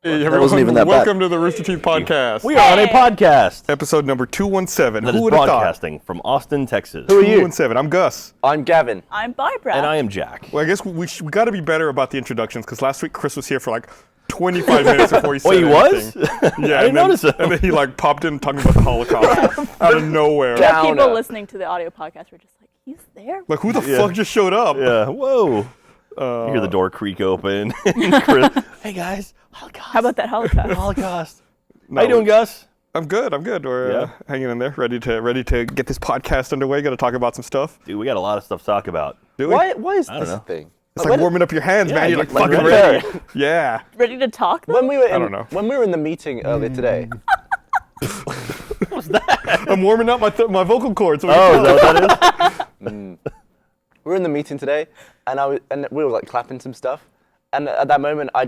Hey, everyone, wasn't even that welcome to the Rooster Teeth podcast. We are on a podcast. Episode number 217. That is broadcasting from Austin, Texas. Who are you? 217. I'm Gus. I'm Gavin. I'm Barbara. And I am Jack. Well, I guess we got to be better about the introductions because last week Chris was here for like 25 minutes before he said anything. Was? Yeah, I didn't notice him. And then he like popped in talking about the Holocaust out of nowhere. Yeah, people listening to the audio podcast were just like, he's there? Like, who the fuck just showed up? Yeah, whoa. You hear the door creak open. Chris, hey guys, Holocaust. How about that Holocaust? Holocaust. How you doing, Gus? I'm good. We're hanging in there, ready to get this podcast underway. Got to talk about some stuff. Dude, we got a lot of stuff to talk about. Do we? Why is this a thing? It's like warming up your hands, man. You're like fucking ready. Yeah. Ready to talk? Though? When we were in, I don't know. When we were in the meeting earlier today. What was that? I'm warming up my vocal cords. So is that what that is? We were in the meeting today, and we were like clapping some stuff, and at that moment I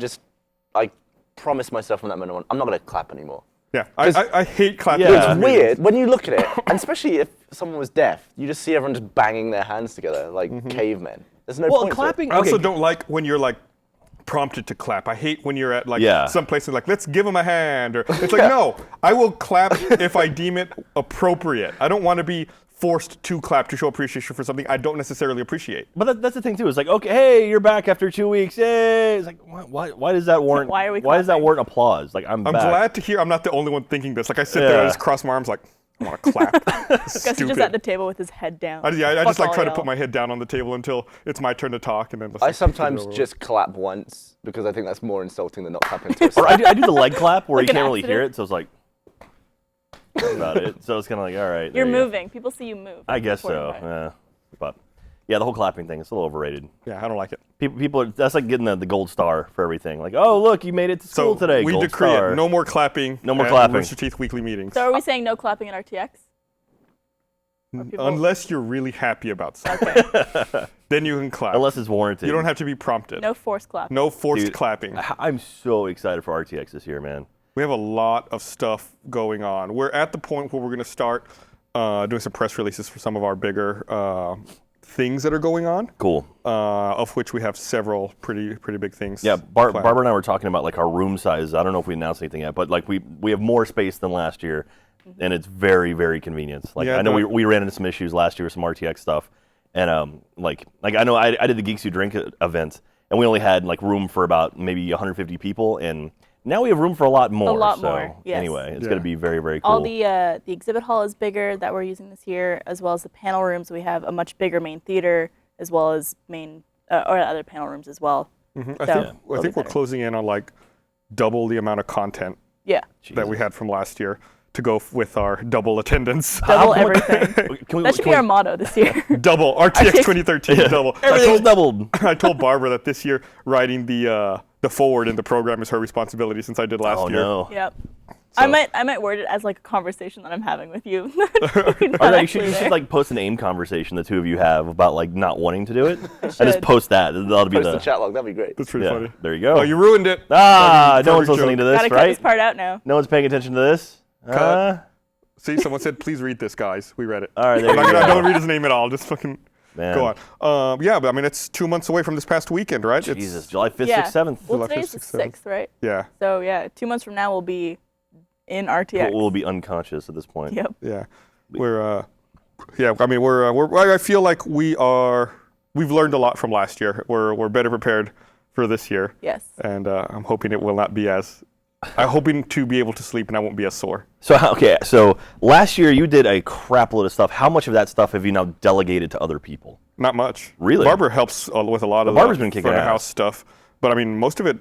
promised myself from that moment on, I'm not gonna clap anymore. Yeah, I hate clapping. Yeah. It's weird when you look at it, and especially if someone was deaf, you just see everyone just banging their hands together like cavemen. There's no point. Clapping. I also don't like when you're like prompted to clap. I hate when you're at like some place and like, let's give them a hand, or it's like, no, I will clap if I deem it appropriate. I don't want to be forced to clap to show appreciation for something I don't necessarily appreciate. But that's the thing too. It's like, okay, hey, you're back after 2 weeks. Hey, it's like, why does that warrant? Why are we Why does that warrant applause? Like, I'm back. Glad to hear I'm not the only one thinking this. Like, I sit there, I just cross my arms, like, I want to clap. Gus is just at the table with his head down. I just like try to put my head down on the table until it's my turn to talk, and then I sometimes just clap once because I think that's more insulting than not clapping to Or I do the leg clap where Like you can't an really hear it, so it's like. That's about it. So it's kind of like, all right. You're moving. People see you move. I guess so. But yeah, the whole clapping thing is a little overrated. Yeah, I don't like it. People that's like getting the gold star for everything. Like, oh look, you made it to school today. We gold decree star. it. No more clapping. No more clapping. Rooster Teeth weekly meetings. So are we saying no clapping at RTX? Unless you're really happy about something. Okay. Then you can clap. Unless it's warranted. You don't have to be prompted. No forced clapping. No forced clapping. I'm so excited for RTX this year, man. We have a lot of stuff going on. We're at the point where we're going to start doing some press releases for some of our bigger things that are going on. Cool. Of which we have several pretty big things. Yeah, Barbara and I were talking about like our room size. I don't know if we announced anything yet, but like we have more space than last year, and it's very, very convenient. Like I know we ran into some issues last year with some RTX stuff, and like I know I did the Geeks Who Drink event, and we only had like room for about maybe 150 people, and now we have room for a lot more. More, yes. Anyway, it's going to be very, very cool. All the exhibit hall is bigger that we're using this year, as well as the panel rooms. We have a much bigger main theater, as well as or other panel rooms as well. Mm-hmm. I think we're closing in on like double the amount of content that we had from last year to go with our double attendance. Double everything. That should be our motto this year. Double. RTX 2013, double. Everything's doubled. I told Barbara that this year writing the forward in the program is her responsibility since I did last year. Oh, no. Yep. So. I might word it as like a conversation that I'm having with you. You should like post an AIM conversation the two of you have about like not wanting to do it. And just post that. That'll be the chat log. That'd be great. That's pretty funny. There you go. Oh, you ruined it. No one's listening to this, Gotta cut this part out now. No one's paying attention to this. Cut. See, someone said, please read this, guys. We read it. All right, there you go. Don't read his name at all. Just fucking go on. But I mean, it's 2 months away from this past weekend, right? Jesus, July 5th, 6th, 7th. Well, today's the 6th, right? Yeah. So, 2 months from now, we'll be in RTX. We'll be unconscious at this point. Yep. Yeah. I feel like we've learned a lot from last year. We're better prepared for this year. Yes. And I'm hoping it will not be I'm hoping to be able to sleep and I won't be as sore. So last year you did a crap load of stuff. How much of that stuff have you now delegated to other people? Not much. Really? Barbara helps with a lot of Barbara's been kicking front of ass. house stuff. But I mean, most of it,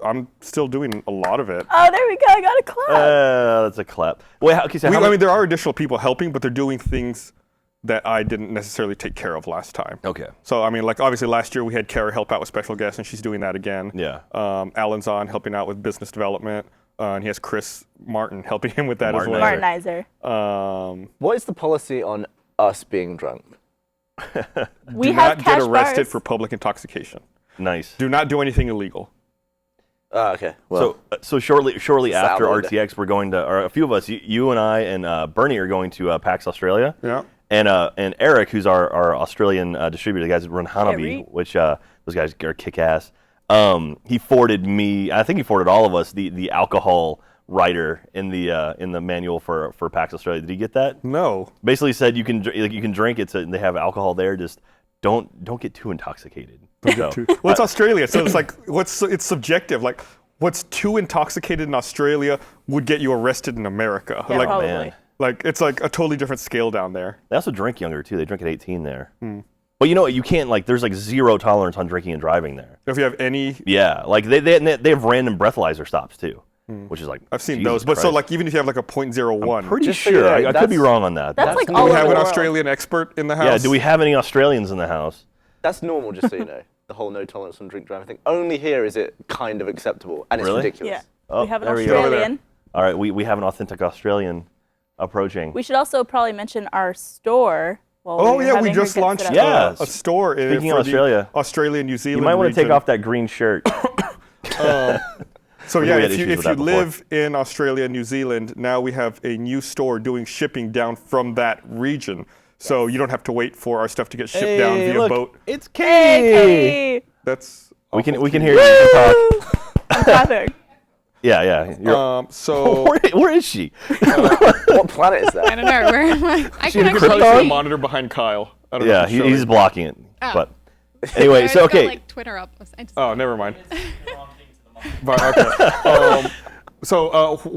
I'm still doing a lot of it. Oh, there we go. I got a clap. That's a clap. Wait, there are additional people helping, but they're doing things that I didn't necessarily take care of last time. Okay. So, I mean, like, obviously last year we had Kara help out with special guests, and she's doing that again. Yeah. Alan's on helping out with business development, and he has Chris Martin helping him with that as well. Martinizer. What is the policy on us being drunk? We do have not cash get arrested bars. for public intoxication. Nice. Do not do anything illegal. Okay. Well, so shortly after salad. RTX, we're going to, or a few of us, you and I and Bernie are going to PAX Australia. Yeah. And Eric, who's our Australian distributor, the guys that run Hanabi, Eric. which those guys are kick ass. he forwarded me. I think he forwarded all of us the alcohol writer in the manual for PAX Australia. Did you get that? No. Basically said you can drink it, and they have alcohol there. Just don't get too intoxicated. Well, it's Australia, so it's like it's subjective. Like, what's too intoxicated in Australia would get you arrested in America. Yeah, like, probably. Man. like it's like a totally different scale down there. They also drink younger too. They drink at 18 there. But you know what? You can't there's like zero tolerance on drinking and driving there. If you have any, Yeah, like they have random breathalyzer stops too, which is like I've seen Jesus those. But so Christ. like even if you have like a .01, Pretty Just so you sure. know, I could be that's- wrong on that. That's like do all we over have the an world. Australian expert in the house? Yeah, do we have any Australians in the house? That's normal, just so you know. The whole no tolerance on drink driving thing. Only here is it kind of acceptable, and it's Really? ridiculous. Yeah. Oh, We have an there we go. Australian. All right, we have an authentic Australian approaching. We should also probably mention our store. Oh yeah, we just launched Yeah. a store in Speaking for of Australia, the Australia, New Zealand You might want to take region. off that green shirt. So We yeah, had if you issues with that before. live in Australia, New Zealand, now we have a new store doing shipping down from that region. So you don't have to wait for our stuff to get shipped down Hey, via look, boat. It's Hey, Katie. Katie! That's We can awful. hear you. You can talk. I'm clapping. Yeah. So Where is she? What planet is I that? don't know. Where am I? I She can in you can probably see the actually see. monitor behind Kyle. I don't know Yeah, if it's showing. he's blocking it. Oh. But anyway, It's so got, okay. like Twitter up. I just- Oh, never mind. But, okay.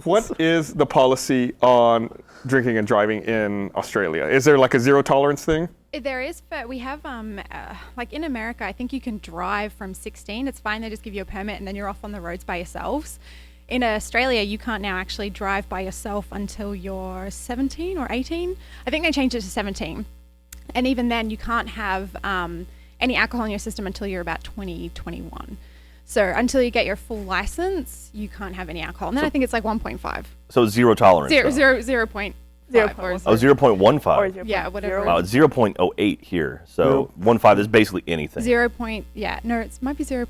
What is the policy on drinking and driving in Australia? Is there like a zero tolerance thing? There is, but we have like in America, I think you can drive from 16. It's fine. They just give you a permit, and then you're off on the roads by yourselves. In Australia, you can't now actually drive by yourself until you're 17 or 18. I think they changed it to 17. And even then, you can't have any alcohol in your system until you're about 20, 21. So until you get your full license, you can't have any alcohol. And then I think it's like 1.5. So zero tolerance. Zero, though. 0.5. 0.1. Or Oh, 0.15. Or 0.01. Yeah, whatever. Wow, it's 0.08 here. So 1.5 is basically anything. 0. Yeah, no, it might be 0.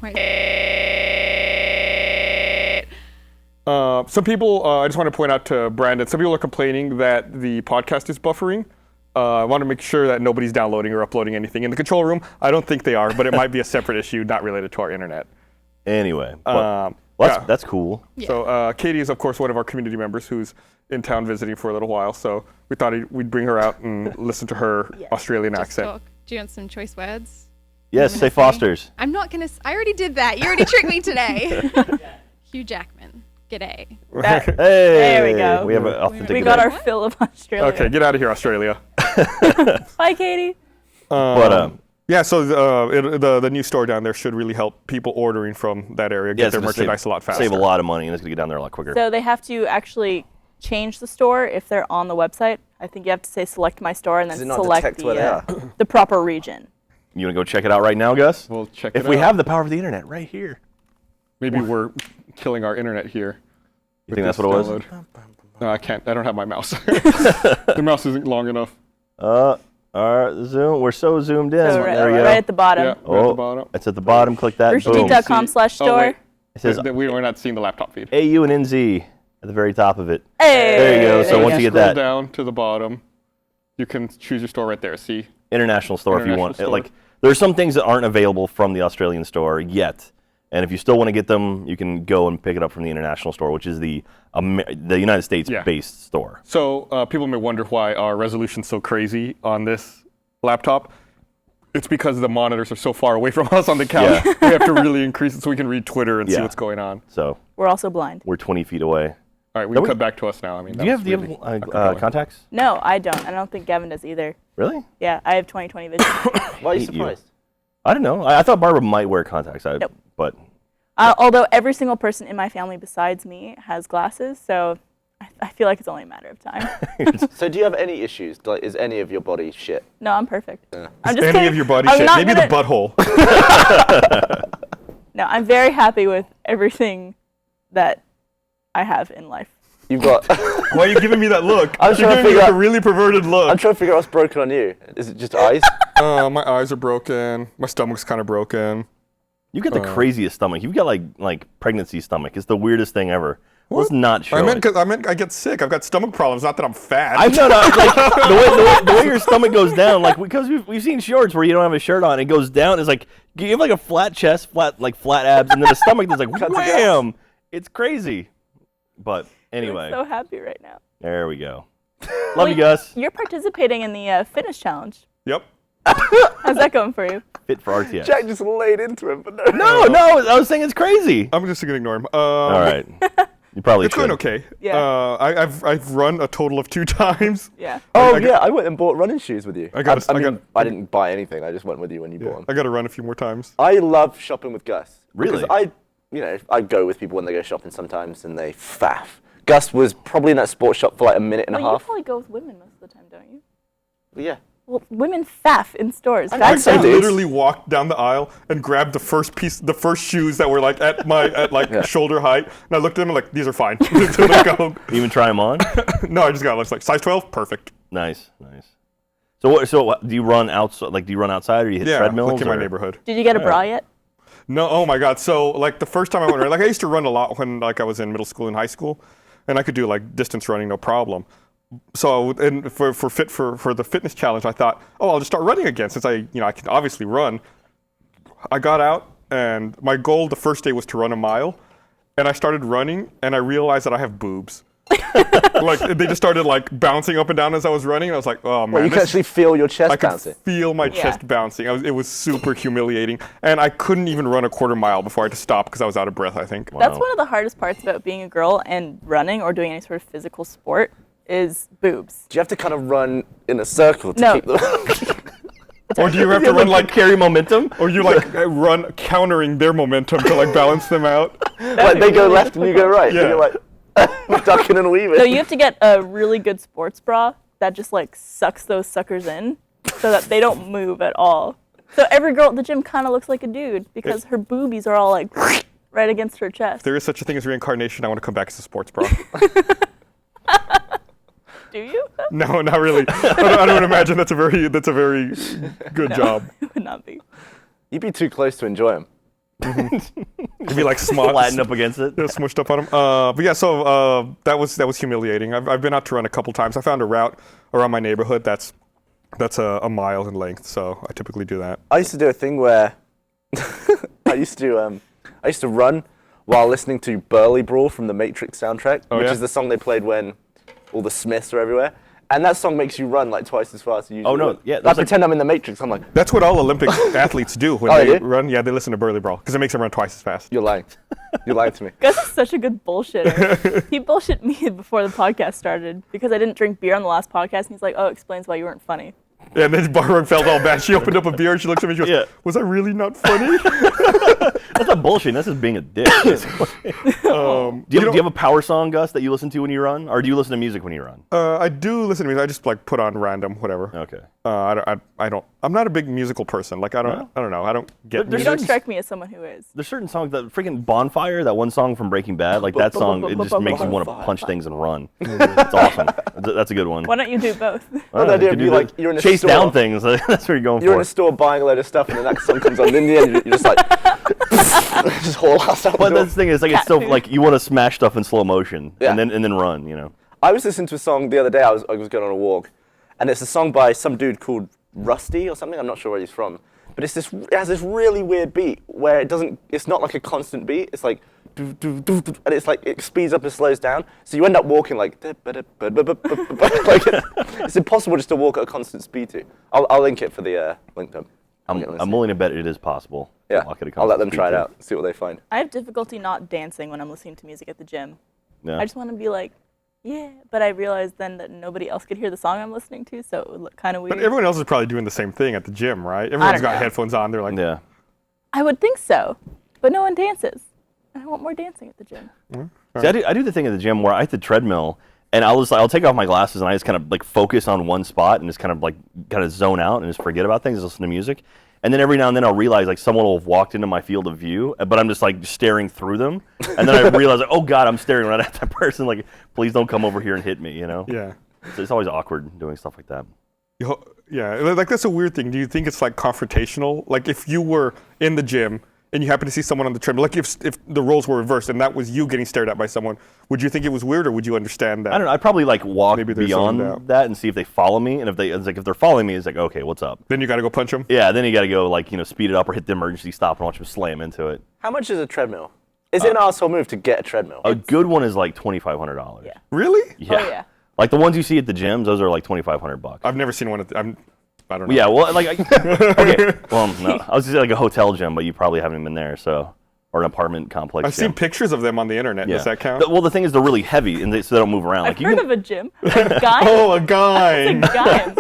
Some people, I just want to point out to Brandon, some people are complaining that the podcast is buffering. I want to make sure that nobody's downloading or uploading anything in the control room. I don't think they are, but it might be a separate issue not related to our internet. Anyway, Yeah. that's cool. Yeah. So Katie is, of course, one of our community members who's in town visiting for a little while. So we thought we'd bring her out and listen to her Australian Just accent. talk. Do you want some choice words? Yes, say Foster's. I'm not going to. I already did that. You already tricked me today. Hugh Jackman. G'day. That- Hey, There we go. We have an authentic. we got our What? fill of Australia. Okay, get out of here, Australia. Bye, Katie. But Yeah, so the new store down there should really help people ordering from that area get it's their gonna merchandise a lot faster. Save a lot of money, and it's gonna get down there a lot quicker. So they have to actually change the store if they're on the website. I think you have to say select my store and Does then it not select detect where they are? the proper region. You wanna go check it out right now, Gus? We'll check If it we out. have the power of the internet right here. Maybe we're killing our internet here. You think that's what it was? Download. No, I can't. I don't have my mouse. The mouse isn't long enough. Zoom. We're so zoomed in. So There we go. right at the bottom. Yeah, right at Oh, the bottom. it's at the bottom. Click that. Boom. Roosterteeth.com/store. wait. It says We're not seeing the laptop feed. AU and NZ at the very top of it. Hey, There you go. So there once you get Scroll that down to the bottom, you can choose your store right there. See? international store if you want. International store. Like there's some things that aren't available from the Australian store yet. And if you still want to get them, you can go and pick it up from the international store, which is the United States-based store. So people may wonder why our resolution's so crazy on this laptop. It's because the monitors are so far away from us on the couch. Yeah. We have to really increase it so we can read Twitter and see Yeah. what's going on. So We're also blind. we're 20 feet away. All right, we Don't can we- cut back to us now. I mean, Do you have compelling. contacts? No, I don't. I don't think Gavin does either. Really? Yeah, I have 20/20 vision. Why are you hate you. surprised? I don't know. I thought Barbara might wear contacts. Nope. But Although every single person in my family besides me has glasses, so I feel like it's only a matter of time. So do you have any issues? Like, is any of your body shit? No, I'm perfect. I'm Any just kidding. of your body I'm shit, not maybe gonna- the butthole. No, I'm very happy with everything that I have in life. You've got. Why are you giving me that look? I'm You're trying to giving me figure like a out- really perverted I'm look. trying to figure out what's broken on you. Is it just eyes? My eyes are broken. My stomach's kind of broken. you got the craziest stomach. You've got like pregnancy stomach. It's the weirdest thing ever. Let's not show it. I meant I get sick. I've got stomach problems. Not that I'm fat. I know, like the way your stomach goes down, like because we've seen shorts where you don't have a shirt on, it goes down. It's like you have like a flat chest, flat abs, and then the stomach is like wham! It's crazy. But anyway, I'm so happy right now. There we go. Love you, Gus. You're participating in the fitness challenge. Yep. How's that going for you? Fit for RTX. Jack just laid into him, but No, I was saying it's crazy. I'm just gonna ignore him. All right. You probably It's should. going okay. Yeah. I've run a total of 2 times. Yeah. Oh yeah, I went and bought running shoes with you. I didn't buy anything. I just went with you when you bought them. I got to run a few more times. I love shopping with Gus. Really? Because I go with people when they go shopping sometimes, and they faff. Gus was probably in that sports shop for like a minute and a You half. probably go with women most of the time, don't you? Yeah. Well, women faff in stores. I Guys say I don't. dudes. literally walked down the aisle and grabbed the first shoes that were like at shoulder height, and I looked at them and like, these are fine. So they go. You even try them on? No, I just got like size 12, perfect. Nice. So do you run outside? Like, do you run outside, or you hit treadmills? Like in my or- neighborhood. Did you get a bra yet? No, oh my God. So like the first time I went running, like I used to run a lot when like I was in middle school and high school, and I could do like distance running, no problem. So and for the fitness challenge, I thought, oh, I'll just start running again since I can obviously run. I got out, and my goal the first day was to run a mile, and I started running, and I realized that I have boobs. Like they just started like bouncing up and down as I was running. And I was like, oh man, Well, you can actually feel your chest I could bouncing. feel my chest bouncing. It was super humiliating, and I couldn't even run a quarter mile before I had to stop because I was out of breath, I think. That's one of the hardest parts about being a girl and running or doing any sort of physical sport is boobs. Do you have to kind of run in a circle to No. keep them? Or do you have to run like carry momentum? or you like run countering their momentum to like balance them out? Like they go left and you go right. Yeah. And you're like ducking and weaving. So you have to get a really good sports bra that just like sucks those suckers in so that they don't move at all. So every girl at the gym kind of looks like a dude because her boobies are all like right against her chest. If there is such a thing as reincarnation, I want to come back as a sports bra. Do you? No, not really. I don't imagine that's a very good job. It would not be. You'd be too close to enjoy them. It'd be like Flatten up against it. smushed up on them. But yeah, so that was humiliating. I've been out to run a couple times. I found a route around my neighborhood that's a mile in length, so I typically do that. I used to do a thing where I used to run while listening to Burly Brawl from the Matrix soundtrack, which is the song they played when all the Smiths are everywhere. And that song makes you run like twice as fast as you usually Oh, no, would. yeah, I that's like- pretend I'm in the Matrix. I'm like, That's what all Olympic athletes do when Oh, they they do? run. Yeah, they listen to Burly Brawl because it makes them run twice as fast. you're lying. You're lying to me. Gus is such a good bullshitter. He bullshit me before the podcast started because I didn't drink beer on the last podcast, and he's like, "Oh, it explains why you weren't funny." Yeah, and then Barbara felt all bad. She opened up a beer and she looks at me and she goes, Yeah. was I really not funny? That's not bullshit. That's just being a dick. Do you have a power song, Gus, that you listen to when you run, or do you listen to music when you run? I do listen to music. I just like put on random whatever. Okay. I don't. I'm not a big musical person. Like I don't know. I don't get. There's You don't music. strike me as someone who is. There's certain songs that freaking Bonfire, that one song from Breaking Bad, like that song, it just makes you want to punch things and run. It's awesome. That's a good one. Why don't you do both? Well, the idea you of could you do like that. you're in a chase store. down things. That's what you're going You're in for. a store buying a load of stuff, and then that song comes on. And in the end, you're just like, just haul ass out the But door. the thing is, like, it's Cat so food. like you want to smash stuff in slow motion Yeah. and then run. You know. I was listening to a song the other day. I was going on a walk, and it's a song by some dude called Rusty or something. I'm not sure where he's from, but it has this really weird beat where it's not like a constant beat. It's like, and it's like it speeds up and slows down. So you end up walking like, it's impossible just to walk at a constant speed to. I'll link it for the link them. I'm willing to bet it is possible. Yeah, Walk at a I'll let them constant try it speed, out, see what they find. I have difficulty not dancing when I'm listening to music at the gym. too. Yeah. I just want to be like, yeah, but I realized then that nobody else could hear the song I'm listening to, so it would look kind of weird. But everyone else is probably doing the same thing at the gym, right? Everyone's got know. headphones on. They're like, Yeah. I would think so, but no one dances. I want more dancing at the gym. See, I do the thing at the gym where I hit the treadmill and I'll take off my glasses and I just kind of like focus on one spot and just kind of zone out and just forget about things, listen to music. And then every now and then I'll realize like someone will have walked into my field of view, but I'm just like staring through them. And then I realize, like, oh God, I'm staring right at that person. Like, please don't come over here and hit me, you know? yeah. It's always awkward doing stuff like that. Yeah, like that's a weird thing. Do you think it's like confrontational? Like if you were in the gym and you happen to see someone on the treadmill, like if the roles were reversed and that was you getting stared at by someone, would you think it was weird or would you understand that? I don't know. I'd probably like walk Maybe they're beyond zoned out. that and see if they follow me. And if they're following me, it's like, okay, what's up? Then you got to go punch them? Yeah, then you got to go like, speed it up or hit the emergency stop and watch them slam into it. How much is a treadmill? Is it an arsehole move to get a treadmill? A good one is like $2,500. Yeah. Really? Yeah. Oh, yeah. Like the ones you see at the gyms, those are like $2,500. I've never seen one at I don't know. Yeah, well, like, okay, well, no, I was just like a hotel gym, but you probably haven't been there, so, or an apartment complex. I've seen pictures of them on the internet. Yeah. Does that count? Well, the thing is, they're really heavy, and so they don't move around. I've Like heard of a gym. A guy. Oh, a guy. Guy.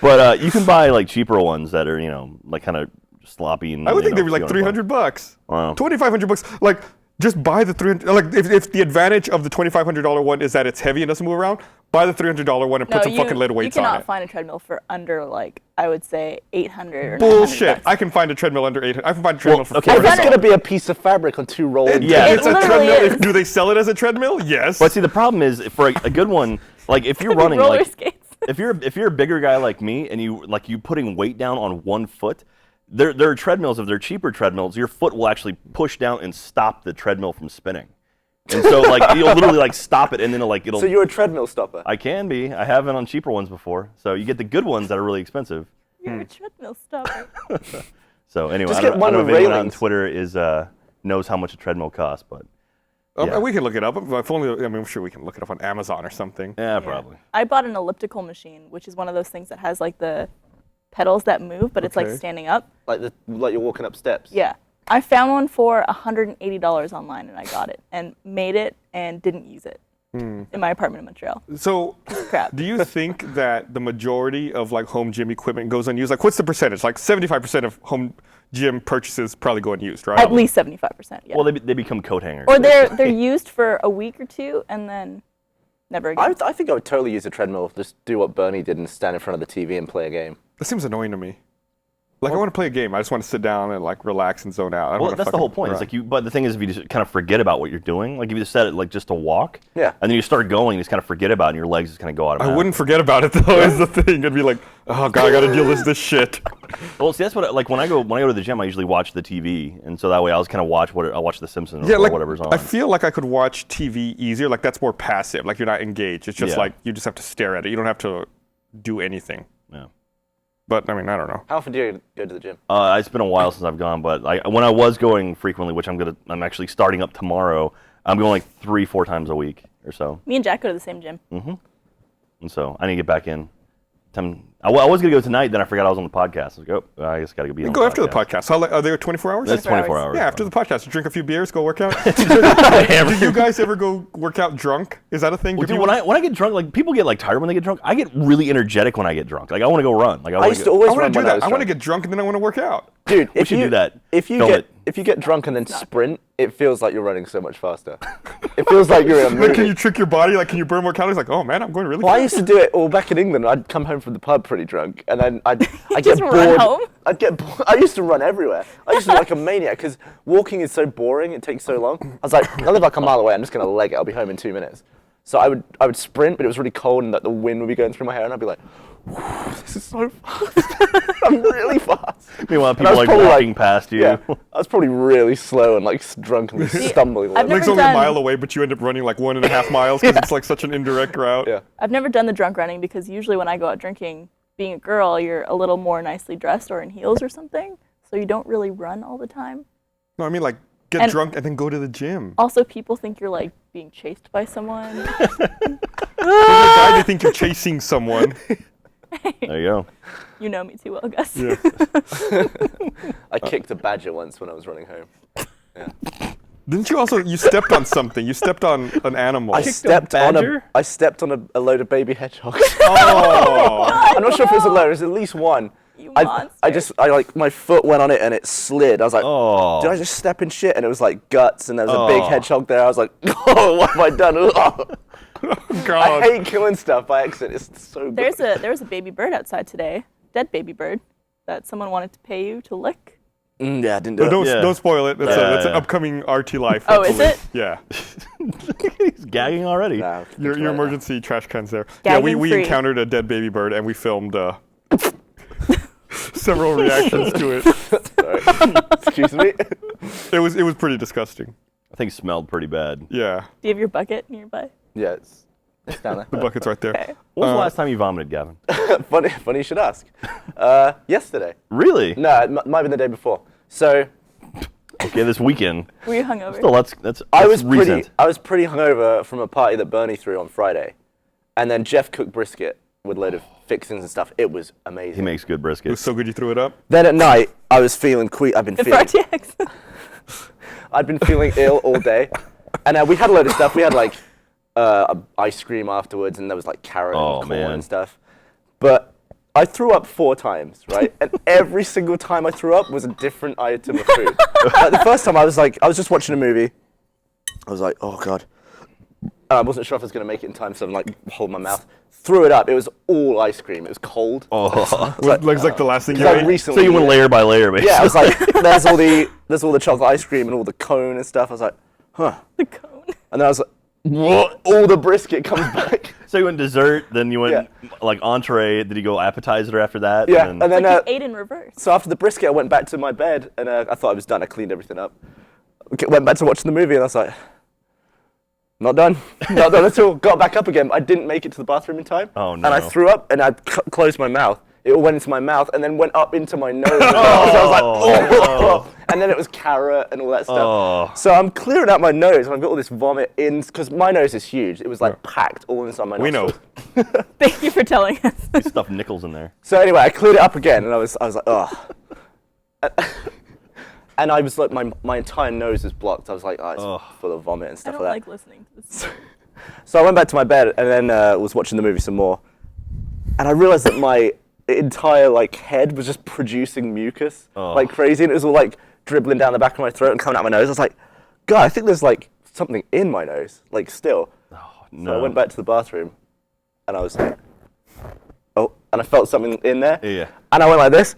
But you can buy like cheaper ones that are, like kind of sloppy. And, I would think they were like $300. Wow. $2,500. Like, just buy the $300. Like, if the advantage of the $2,500 one is that it's heavy and doesn't move around, buy the $300 one and put some fucking lead weights on it. You cannot find a treadmill for under, like, I would say $800 or $900. Bullshit. I can find a treadmill under $800. I can find a treadmill for okay, Or $400. it's going to be a piece of fabric on two rollers. Yeah. It's a literally treadmill. is. Do they sell it as a treadmill? Yes. But see, the problem is for a good one, like if you're running, roller like skates. if you're a bigger guy like me and you putting weight down on one foot, there are treadmills. If they're cheaper treadmills, your foot will actually push down and stop the treadmill from spinning. And so like you'll literally like stop it and then it'll. So you're a treadmill stopper? I can be. I have it on cheaper ones before. So you get the good ones that are really expensive. You're a treadmill stopper. So anyway, Just I get don't one know with if anyone on railings. Twitter knows how much a treadmill costs, but yeah. We can look it up. If only, I'm sure we can look it up on Amazon or something. Yeah, probably. I bought an elliptical machine, which is one of those things that has like the pedals that move, but it's like Okay. standing up. Like you're walking up steps? Yeah. I found one for $180 online and I got it and made it and didn't use it in my apartment in Montreal. So, Crap. do you think that the majority of like home gym equipment goes unused? Like, what's the percentage? Like, 75% of home gym purchases probably go unused, right? At least 75%, yeah. Well, they become coat hangers. Or they're used for a week or two and then never again. I think I would totally use a treadmill. Just do what Bernie did and stand in front of the TV and play a game. That seems annoying to me. Like, I want to play a game. I just want to sit down and like relax and zone out. I don't Well, wanna that's the whole fucking point. run. It's like but the thing is, if you just kind of forget about what you're doing, like if you just set it like just to walk, Yeah. and then you start going, you just kind of forget about it, and your legs just kind of go automatically. I wouldn't forget about it though. Is the thing. I'd be like, oh god, I got to deal with this shit. Well, see, that's what like when I go to the gym, I usually watch the TV, and so that way I'll just kind of watch The Simpsons Yeah, or like whatever's on. I feel like I could watch TV easier. Like that's more passive. Like you're not engaged. It's just Yeah. like you just have to stare at it. You don't have to do anything. Yeah. But I mean, I don't know. How often do you go to the gym? It's been a while since I've gone, but when I was going frequently, which I'm actually starting up tomorrow. I'm going like 3-4 times a week or so, Me and Jack go to the same gym. and so I need to get back in. I was gonna go tonight, then I forgot I was on the podcast. I was like, oh, I just gotta be on. Go after the podcast. How, are they 24 hours? That's 24 hours. Yeah, after the podcast, you drink a few beers, go work out. Do you guys ever go work out drunk? Is that a thing? Well, Do dude, people- when I get drunk, like people get like tired when they get drunk. I get really energetic when I get drunk. Like I want to go run. Like I used to always I want run to do when I that. was I want to drunk. get drunk and then I want to work out. Dude, We should do that. If you Film get drunk and then sprint, it feels like you're running so much faster. It feels like you're in a Like, movie. can you trick your body? Like, can you burn more calories? Like, oh man, I'm going really Well, I fast. used to do it all back in England. I'd come home from the pub pretty drunk, and then I'd get just bored. run home? I'd get bored. I used to run everywhere. I used to be like a maniac because walking is so boring. It takes so long. I was like, I live like a mile away. I'm just gonna leg it. I'll be home in 2 minutes. So I would sprint, but it was really cold, and the wind would be going through my hair, and I'd be like, this is so fast. I'm really fast. Meanwhile, And I people was like probably walking past you. Yeah, I was probably really slow and like drunkenly stumbling. I've Like, never it's only a done- mile away, but you end up running like 1.5 miles because it's like such an indirect route. Yeah. I've never done the drunk running because usually when I go out drinking, being a girl, you're a little more nicely dressed or in heels or something, so you don't really run all the time. No, I mean like get And- drunk and then go to the gym. Also, people think you're like being chased by someone. There's a guy they think you're chasing someone. There you go. You know me too well, Gus. Yeah. I kicked a badger once when I was running home. Didn't you also? You stepped on something. You stepped on an animal. I stepped on badger? I stepped on a load of baby hedgehogs. Oh. I'm not sure if it was a load. It was at least one. You I monster. like my foot went on it and it slid. I was like, Oh. did I just step in shit? And it was like guts and there was a Oh. big hedgehog there. I was like, oh, what have I done? I God. hate killing stuff by accident. It's so good. There was a baby bird outside today, dead baby bird, that someone wanted to pay you to lick. Yeah, I didn't do No, it. don't Yeah. don't spoil it. That's Yeah, an yeah. upcoming RT Life. Oh, is hopefully. it? Yeah. He's gagging already. Nah, Your think about it. emergency trash cans there. Yeah, we Gagging free. encountered a dead baby bird and we filmed. several reactions to it. Sorry. Excuse me. It was pretty disgusting. I think it smelled pretty bad. Yeah. Do you have your bucket nearby? Yeah, it's down there. The bucket's right there. Okay. When was the last time you vomited, Gavin? Funny you should ask. Yesterday. Really? No, it might have been the day before. So Okay, this weekend. Were you hungover? Still, that's I was recent. pretty hungover from a party that Bernie threw on Friday, and then Jeff cooked brisket with a load of fixings and stuff. It was amazing. He makes good It was brisket. so good you threw it up. Then at night, I was feeling I've been Good for feeling. RTX. I'd been feeling ill all day, and we had a load of stuff. We had like ice cream afterwards, and there was like carrot and corn man. and stuff. But I threw up 4 times, right? And every single time I threw up was a different item of food. Like the first time I was just watching a movie. I was like, oh God. And I wasn't sure if I was going to make it in time, so I'm like, holding my mouth. Threw it up. It was all ice cream. It was cold. Oh. It's like the last thing you I ate. recently So you went layer by layer, basically. Yeah, I was like, there's all the chocolate ice cream and all the cone and stuff. I was like, huh. The cone. And then I was like, what? All the brisket comes back. So you went dessert, then you went Yeah. like entree. Did you go appetizer after that? Yeah, And and then Like you ate in reverse. so after the brisket, I went back to my bed and I thought I was done. I cleaned everything up. Went back to watching the movie and I was like, not done, not done at all. Got back up again. I didn't make it to the bathroom in time. Oh, And I no. threw up and I closed my mouth. It all went into my mouth and then went up into my nose. As well. So I was like, oh. And then it was carrot and all that stuff. Oh. So I'm clearing out my nose and I've got all this vomit in, because my nose is huge. It was like packed all inside my nose. We know. Thank you for telling us. you stuffed nickels in there. So anyway, I cleared it up again and I was like, oh. And I was like, my entire nose is blocked. I was like, oh, it's full of vomit and I stuff don't like like that. listening to this. So I went back to my bed and then was watching the movie some more. And I realized that my entire like head was just producing mucus like crazy. And it was all like dribbling down the back of my throat and coming out my nose. I was like, God, I think there's like something in my nose, like still. No. So I went back to the bathroom and I was like, oh, and I felt something in there. Yeah. And I went like this.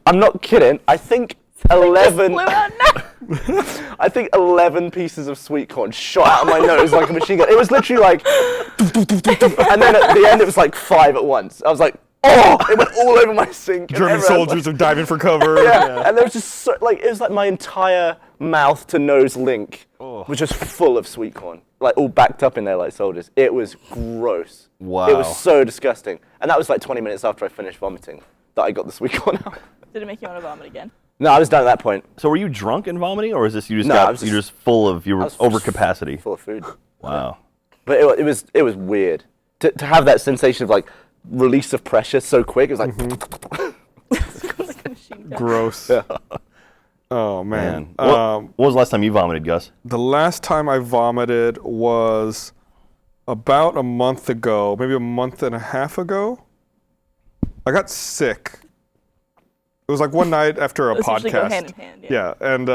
I'm not kidding. I think 11. Blew out now. I think 11 pieces of sweet corn shot out of my nose like a machine gun. It was literally like, and then at the end it was like 5 at once. I was like, oh! It went all over my sink. and German everywhere. soldiers are diving for cover. Yeah. And there was just so, like, it was like my entire mouth to nose link was just full of sweet corn, like all backed up in there like soldiers. It was gross. Wow. It was so disgusting. And that was like 20 minutes after I finished vomiting that I got the sweet corn out. Did it make you want to vomit again? No, I was done at that point. So were you drunk and vomiting, or is this you just No, I was you're just full of you were was over capacity? Full of food. Wow. But it was weird to have that sensation of like release of pressure so quick. It was like, Like a machine gun. Gross. Oh man. Man. What was the last time you vomited, Gus? The last time I vomited was about a month ago, maybe a month and a half ago. I got sick. It was like one night after a Those usually go podcast. hand in hand, Yeah, and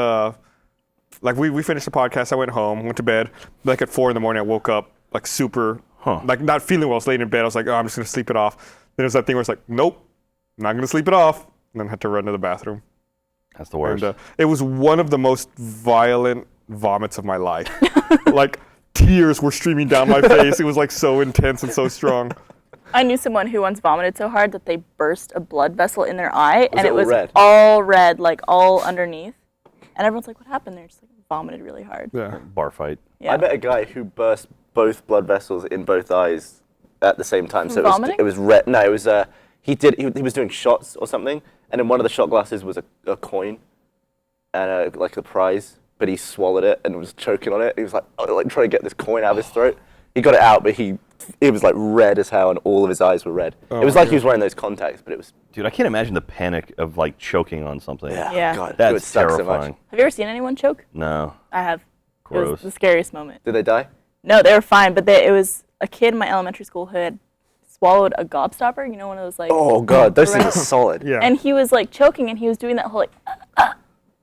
like we finished the podcast. I went home, went to bed. Like at 4 a.m, I woke up like super, like not feeling well. I was laying in bed. I was like, oh, I'm just gonna sleep it off. Then there's that thing where it's like, nope, I'm not gonna sleep it off. And then I had to run to the bathroom. That's the worst. And it was one of the most violent vomits of my life. Like tears were streaming down my face. It was like so intense and so strong. I knew someone who once vomited so hard that they burst a blood vessel in their eye, and it it all was red? all red, like all underneath. And everyone's like, "What happened?" They're just like vomited really hard. Yeah. Bar fight. Yeah. I met a guy who burst both blood vessels in both eyes at the same time. So Vomiting? it was red. No, it was he was doing shots or something, and in one of the shot glasses was a coin, and like a prize. But he swallowed it and was choking on it. He was like trying to get this coin out of his throat. He got it out, but it was like red as hell, and all of his eyes were red. It was like he was wearing those contacts, but it was. Dude, I can't imagine the panic of like choking on something. Yeah. God, it would That's suck so terrifying. much. Have you ever seen anyone choke? No. I have. It Gross. was the scariest moment. Did they die? No, they were fine, but it was a kid in my elementary school who had swallowed a gobstopper. You know, one of those like. Oh God, those things are Right. solid. Yeah. And he was like choking, and he was doing that whole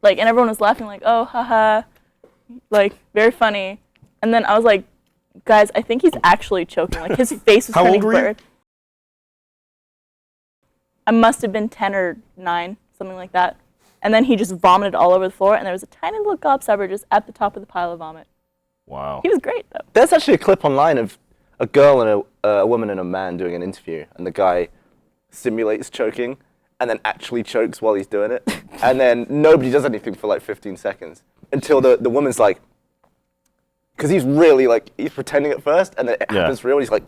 like, and everyone was laughing like, oh, haha, like very funny. And then I was like, guys, I think he's actually choking. Like his face was How turning old were you? blurred. I must have been 10 or 9, something like that. And then he just vomited all over the floor, and there was a tiny little gobstopper just at the top of the pile of vomit. Wow. He was great though. There's actually a clip online of a girl and a woman and a man doing an interview, and the guy simulates choking, and then actually chokes while he's doing it. And then nobody does anything for like 15 seconds until the woman's like, because he's really like, he's pretending at first, and then it happens for real, and he's like,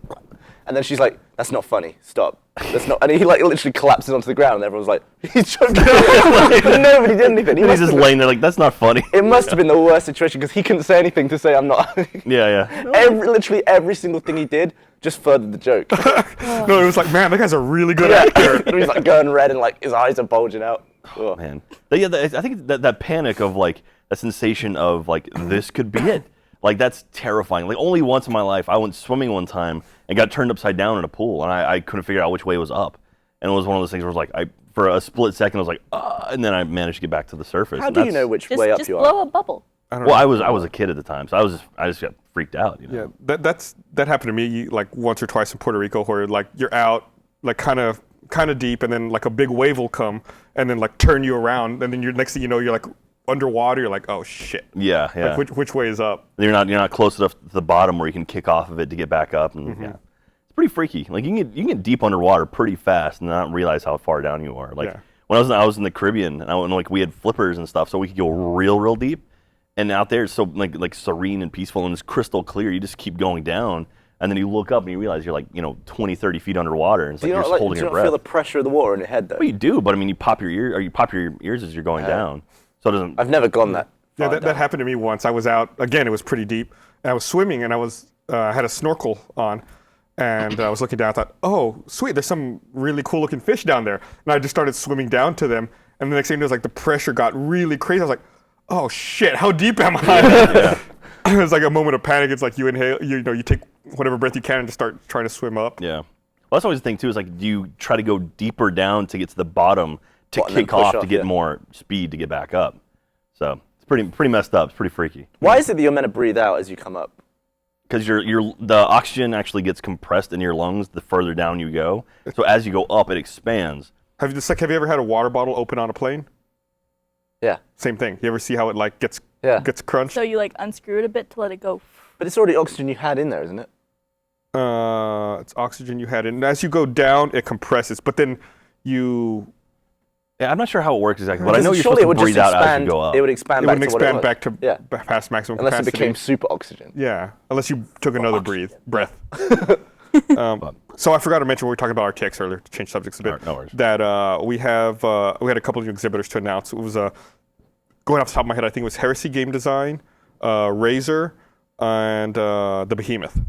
and then she's like, that's not funny, stop. That's not, and he like literally collapses onto the ground, and everyone's like, he's choking. But nobody did anything. He's just laying there like, that's not funny. It must have been the worst situation, because he couldn't say anything to say I'm not. Literally every single thing he did just furthered the joke. No, it was like, man, that guy's a really good actor. He's like going red, and like his eyes are bulging out. Oh, man. I think that panic of like, that sensation of like, this could be it. Like, that's terrifying. Like, only once in my life, I went swimming one time and got turned upside down in a pool, and I couldn't figure out which way was up. And it was one of those things where it was like, for a split second, I was like, and then I managed to get back to the surface. How do you know which way up you are? Just blow a bubble. Well, I was a kid at the time, so I just got freaked out. You know? Yeah, that happened to me like once or twice in Puerto Rico, where like you're out like kind of deep, and then like a big wave will come and then like turn you around, and then next thing you know, you're like underwater. You're like, oh shit. Yeah. Like which way is up? You're not close enough to the bottom where you can kick off of it to get back up, and it's pretty freaky. Like you can get deep underwater pretty fast and not realize how far down you are. Like when I was in the Caribbean, and like we had flippers and stuff, so we could go real deep. And out there, it's so like serene and peaceful, and it's crystal clear. You just keep going down, and then you look up and you realize you're like 20, 30 feet underwater, and it's like you're just holding your breath. Do you not feel the pressure of the water in your head though? Well, you do, but I mean, you pop your ears as you're going down. So it doesn't. I've never gone that. Yeah, that happened to me once. I was out again. It was pretty deep, and I was swimming, and I had a snorkel on, and I was looking down. I thought, oh, sweet, there's some really cool looking fish down there, and I just started swimming down to them, and the next thing it was like the pressure got really crazy. I was like, oh shit, how deep am I? It was like a moment of panic. It's like you inhale, you take whatever breath you can and just start trying to swim up. Yeah. Well, that's always the thing too. Is like, do you try to go deeper down to get to the bottom to kick off to get more speed to get back up? So it's pretty messed up. It's pretty freaky. Why is it that you're meant to breathe out as you come up? Because the oxygen actually gets compressed in your lungs the further down you go. So as you go up, it expands. Have you ever had a water bottle open on a plane? Yeah. Same thing. You ever see how it like gets crunched? So you like unscrew it a bit to let it go. But it's already oxygen you had in there, isn't it? It's oxygen you had in. As you go down, it compresses, but then you. Yeah, I'm not sure how it works exactly, but I know you're supposed to breathe out as you go up. It would expand back to what it was. back to past maximum unless capacity. It became super oxygen. Yeah, unless you took another breath. So I forgot to mention when we were talking about RTX earlier, to change subjects a bit, no worries. that we had a couple of new exhibitors to announce. It was going off the top of my head, I think it was Heresy Game Design, Razer, and the Behemoth.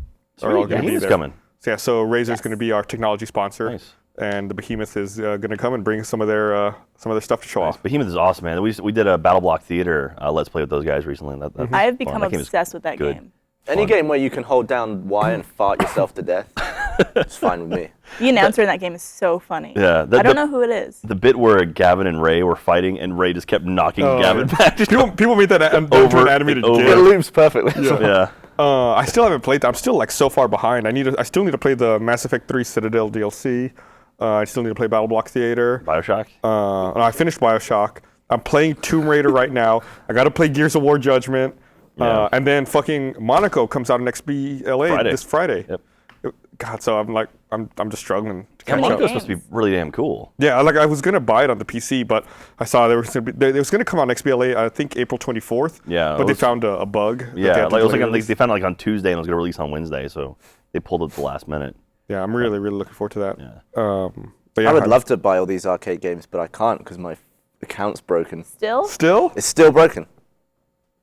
Are all going to be there. Coming. So, yeah, so Razer's going to be our technology sponsor. Nice. And the Behemoth is going to come and bring some of their stuff to show off. Behemoth is awesome, man. We did a Battle Block Theater Let's Play with those guys recently. I have become obsessed with that game. Any game where you can hold down Y and fart yourself to death, it's fine with me. The announcer in that game is so funny. Yeah, I don't know who it is. The bit where Gavin and Ray were fighting, and Ray just kept knocking Gavin back. People made that over an animated game. It loops perfectly. Yeah. I still haven't played that. I'm still like so far behind. I still need to play the Mass Effect 3 Citadel DLC. I still need to play Battle Block Theater. BioShock? I finished BioShock. I'm playing Tomb Raider right now. I got to play Gears of War Judgment. Yeah. And then fucking Monaco comes out on XBLA this Friday. Yep. God, so I'm just struggling to catch up. Monaco's supposed to be really damn cool. Yeah, I was gonna buy it on the PC, but I saw they was gonna come on XBLA. I think April 24th. Yeah. But they found a bug. Yeah, they found it on Tuesday and it was gonna release on Wednesday, so they pulled it at the last minute. Yeah, I'm really looking forward to that. Yeah. But yeah, I would love to buy all these arcade games, but I can't because my account's broken. Still? It's still broken.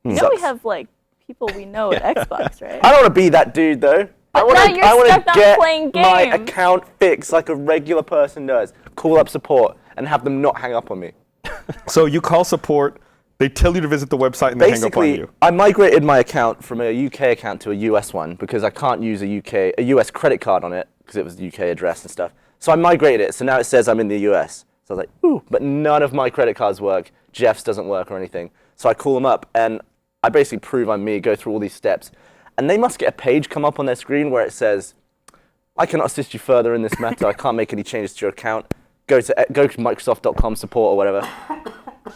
You know we have like people we know at Xbox, right? I don't want to be that dude though. I want to get my account fixed like a regular person does. Call up support and have them not hang up on me. So you call support, they tell you to visit the website and they hang up on you. I migrated my account from a UK account to a US one because I can't use a US credit card on it because it was the UK address and stuff. So I migrated it, so now it says I'm in the US. So I was like, ooh, but none of my credit cards work. Jeff's doesn't work or anything. So I call them up and I basically prove I'm me, go through all these steps. And they must get a page come up on their screen where it says, I cannot assist you further in this matter. I can't make any changes to your account. Go to Microsoft.com support or whatever.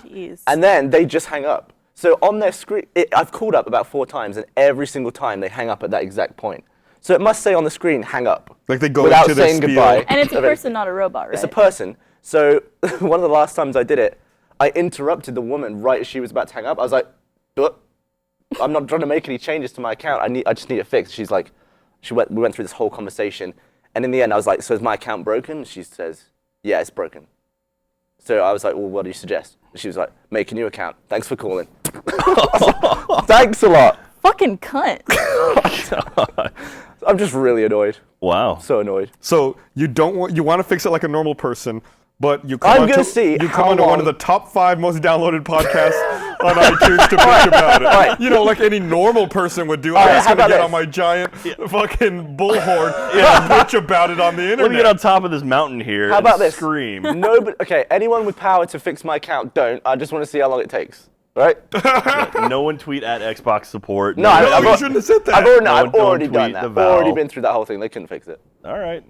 Jeez. And then they just hang up. So on their screen, I've called up about 4 times, and every single time they hang up at that exact point. So it must say on the screen, hang up. Like they go without into their saying spiel. goodbye. And it's a person, not a robot, right? It's a person. So one of the last times I did it, I interrupted the woman right as she was about to hang up. I was like, I'm not trying to make any changes to my account. I just need it fixed. She's like, we went through this whole conversation. And in the end, I was like, so is my account broken? She says, yeah, it's broken. So I was like, well, what do you suggest? She was like, make a new account. Thanks for calling. Thanks a lot. Fucking cunt. I'm just really annoyed. Wow. So annoyed. So you want to fix it like a normal person, but you come onto one of the top 5 most downloaded podcasts on iTunes to bitch about it. Right. You know, like any normal person would do. I'm just gonna get on my giant fucking bullhorn and bitch about it on the internet. Let me get on top of this mountain here. How about this? Scream. No, but okay. Anyone with power to fix my account, don't. I just want to see how long it takes. Right? No one tweet at Xbox support. No, you shouldn't have said that. I've already done that. the I've already Valve. been through that whole thing. They couldn't fix it. All right.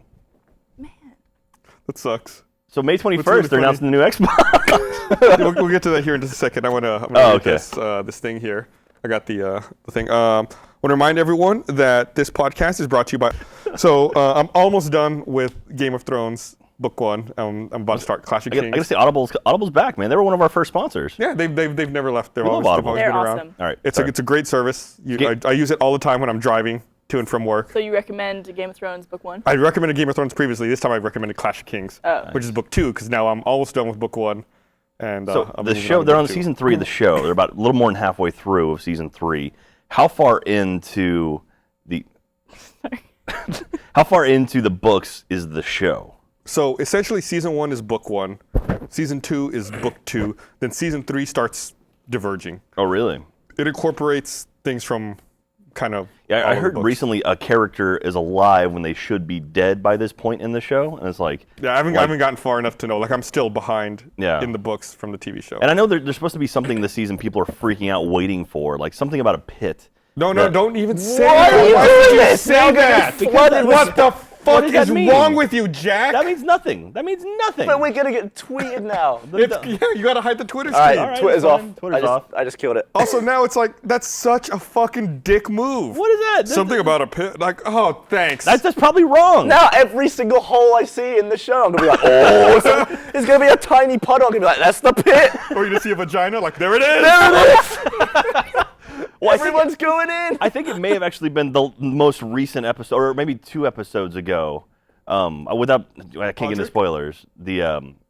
That sucks. So May 21st, really they're announcing the new Xbox. We'll get to that here in just a second. I'm gonna get this thing here. I got the thing. I want to remind everyone that this podcast is brought to you by. So I'm almost done with Game of Thrones book 1. I'm about to start Clash of Kings. I gotta say, Audible's back, man. They were one of our first sponsors. Yeah, they've never left. They've We always, love they've Audible. always They're been around. awesome. All right. It's a great service. I use it all the time when I'm driving to and from work. So you recommend Game of Thrones book 1? I recommended Game of Thrones previously. This time I recommended Clash of Kings, which is book 2, because now I'm almost done with book 1. And So I'm the moving show, to they're book on 2. season 3 of the show. They're about a little more than halfway through of season 3. How far into the books is the show? So essentially, season 1 is book 1, season 2 is book 2, then season 3 starts diverging. Oh, really? It incorporates things from kind of. Yeah, all I of the heard books. recently a character is alive when they should be dead by this point in the show, and it's like. Yeah, I haven't gotten far enough to know. Like, I'm still behind in the books from the TV show. And I know there's supposed to be something this season people are freaking out waiting for, like something about a pit. No, don't even say Why that. are you Why doing would you this? say Now I'm gonna that? get flooded with What the fuck does that is mean? wrong with you, Jack? That means nothing. That means nothing. But we're gonna get tweeted now. You gotta hide the Twitter All stream. right, right, Twitter's it's off. fine. Twitter's off. I just killed it. Also, now it's like, that's such a fucking dick move. What is that? Something about a pit. Like, oh, thanks. That's probably wrong. Now every single hole I see in the show, I'm gonna be like, oh, it's gonna be a tiny puddle. I'm gonna be like, that's the pit. Or you just see a vagina, like, there it is. There it is. Well, Everyone's going in. I think it may have actually been the most recent episode, or maybe 2 episodes ago. I can't get into spoilers.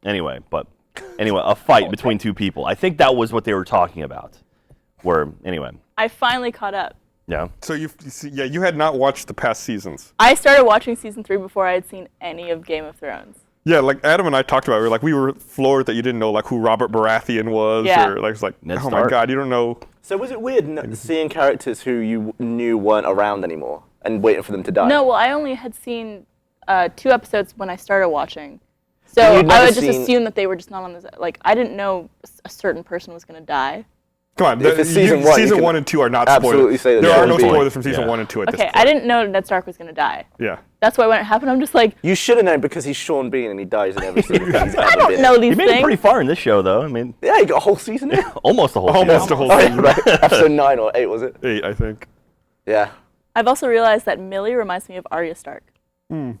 Anyway, a fight between 2 people. I think that was what they were talking about. Anyway. I finally caught up. Yeah. So you had not watched the past seasons. I started watching season 3 before I had seen any of Game of Thrones. Yeah, like Adam and I talked about it. We were floored that you didn't know like who Robert Baratheon was. Yeah. Or like, it's like, Ned oh my Stark. God, you don't know. So was it weird seeing characters who you knew weren't around anymore and waiting for them to die? No, well, I only had seen 2 episodes when I started watching. So you'd I never would just seen- assume that they were just not on this. Like, I didn't know a certain person was going to die. Come on, If it's season 1, you season can 1 and 2 are not absolutely spoilers. say that There they are no would be. spoilers from season Yeah. 1 and 2 at this Okay, point. I didn't know Ned Stark was going to die. Yeah. That's why when it happened, I'm just like, You should have known because he's Sean Bean and he dies in every single thing he's ever I don't been know in. these He made it things. pretty far in this show, though. I mean, Yeah, he got a whole season in. almost the whole Almost season. a whole Oh, yeah, season. right. Episode 9 or 8, was it? 8, I think. Yeah. I've also realized that Millie reminds me of Arya Stark. In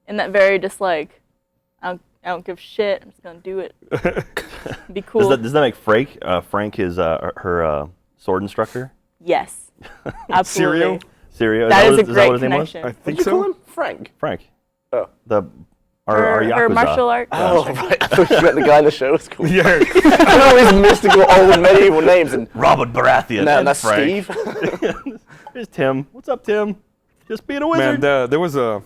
that very just like, I don't give a shit. I'm just gonna do it. Be cool. Does that make Frank his her sword instructor? Yes, absolutely. Syrio? Sirio? That is a that great what his name was? connection. I What think did you call so. him? Frank. Frank. Oh. Our Her Yakuza. martial art. Oh, right. I thought you meant the guy in the show was cool. Yeah. I know all these mystical old medieval names and Robert Baratheon. no, and that's Frank. Steve. Here's Tim. What's up, Tim? Just being a Man, wizard.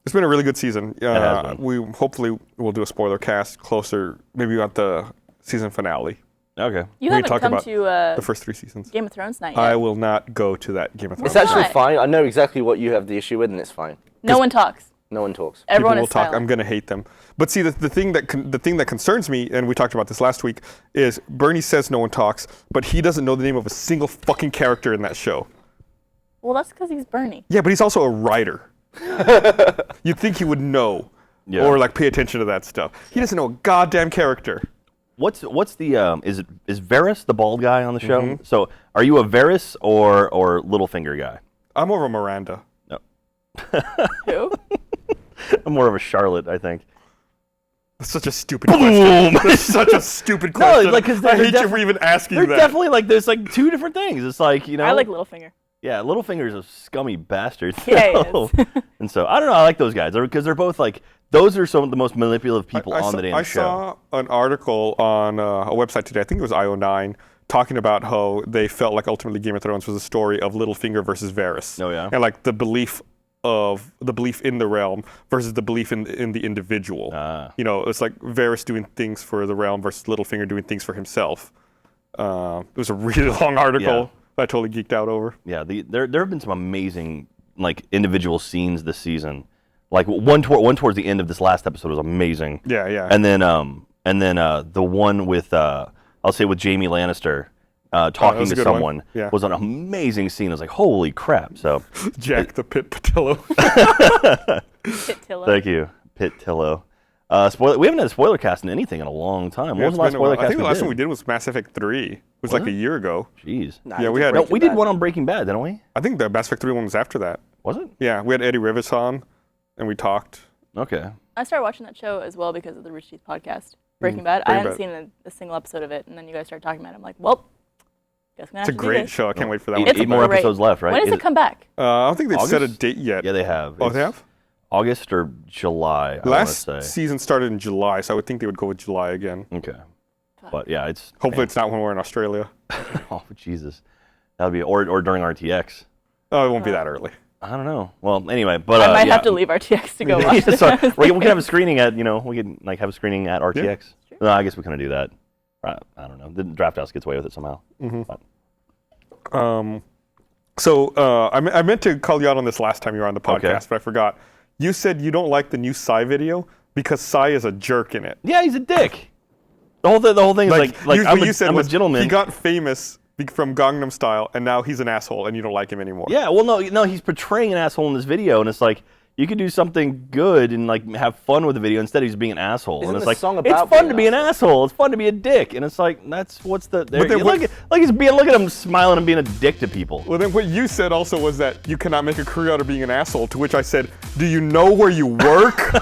it's been a really good season. has been. We hopefully will do a spoiler cast closer, maybe at the season finale. Okay. You We haven't talk come about to The first 3 seasons. Game of Thrones night yet. I will not go to that Game of Thrones. It's actually Why? fine. I know exactly what you have the issue with, and it's fine. No one talks. No one talks. Everyone People will is talk. silent. I'm gonna hate them. But see, the thing that concerns me, and we talked about this last week, is Bernie says no one talks, but he doesn't know the name of a single fucking character in that show. Well, that's because he's Bernie. Yeah, but he's also a writer. You'd think he would know, Yeah. or like pay attention to that stuff. He doesn't know a goddamn character. What's the is Varys the bald guy on the show? Mm-hmm. So are you a Varys or Littlefinger guy? I'm over Miranda. No. Who? I'm more of a Charlotte, I think. That's such a stupid question. That's such a stupid question. No, like, 'cause I hate you for even asking they're that. definitely like there's like two different things. It's like, you know. I like Littlefinger. Yeah, Littlefinger's a scummy bastard. Yeah, he is. And so I don't know. I like those guys because they're both like those are some of the most manipulative people on the damn show. I saw an article on a website today. I think it was IO9, talking about how they felt like ultimately Game of Thrones was a story of Littlefinger versus Varys. Oh yeah. And like the belief in the realm versus the belief in the individual. You know, it's like Varys doing things for the realm versus Littlefinger doing things for himself. It was a really long article that I totally geeked out over. Yeah, there have been some amazing like individual scenes this season. Like one towards the end of this last episode was amazing. Yeah. And then the one with I'll say with Jaime Lannister talking to someone was an amazing scene. I was like, holy crap! So Jack the Pit Pattillo. Pattillo. Thank you, Pattillo. We haven't had a spoiler cast in anything in a long time. What was the last spoiler cast? I think the last one we did was Mass Effect 3. It was like a year ago. Jeez. Yeah, we had. Breaking We did Bad. one on Breaking Bad, didn't we? I think the Mass Effect 3 one was after that. Was it? Yeah, we had Eddie Rivers on, and we talked. Okay. I started watching that show as well because of the Rooster Teeth podcast, Breaking Bad. I hadn't seen a single episode of it, and then you guys started talking about it. I'm like, well, guess I'm gonna have It's a to do great this. show. I can't wait for that one. Eight more great. episodes left, right? When does it come back? I don't think they've set a August? date yet. Yeah, they have. Oh, they have? August or July, I Last want to say. season started in July, so I would think they would go with July again. Okay. But yeah, it's... Hopefully it's not when we're in Australia. Oh, Jesus. That would be... Or during RTX. Oh, it won't be that early. I don't know. Well, anyway, but... I might yeah. have to leave RTX to go watch So, it. we can have a screening at, we could like have a screening at RTX. No, I guess we couldn't do that. I don't know. The Draft House gets away with it somehow. But, So I meant to call you out on this last time you were on the podcast, Okay. but I forgot. You said you don't like the new Psy video because Psy is a jerk in it. yeah, he's a dick. The whole thing is like I'm a gentleman. He got famous from Gangnam Style, and now he's an asshole, and you don't like him anymore. Yeah, well, no, he's portraying an asshole in this video, and it's like you could do something good and like have fun with the video instead of just being an asshole. Isn't and it's the like song it's about fun being to be an asshole. It's fun to be a dick, and it's like that's what's the there, then look at him smiling and being a dick to people. Well, then what you said also was that you cannot make a career out of being an asshole, to which I said, do you know where you work?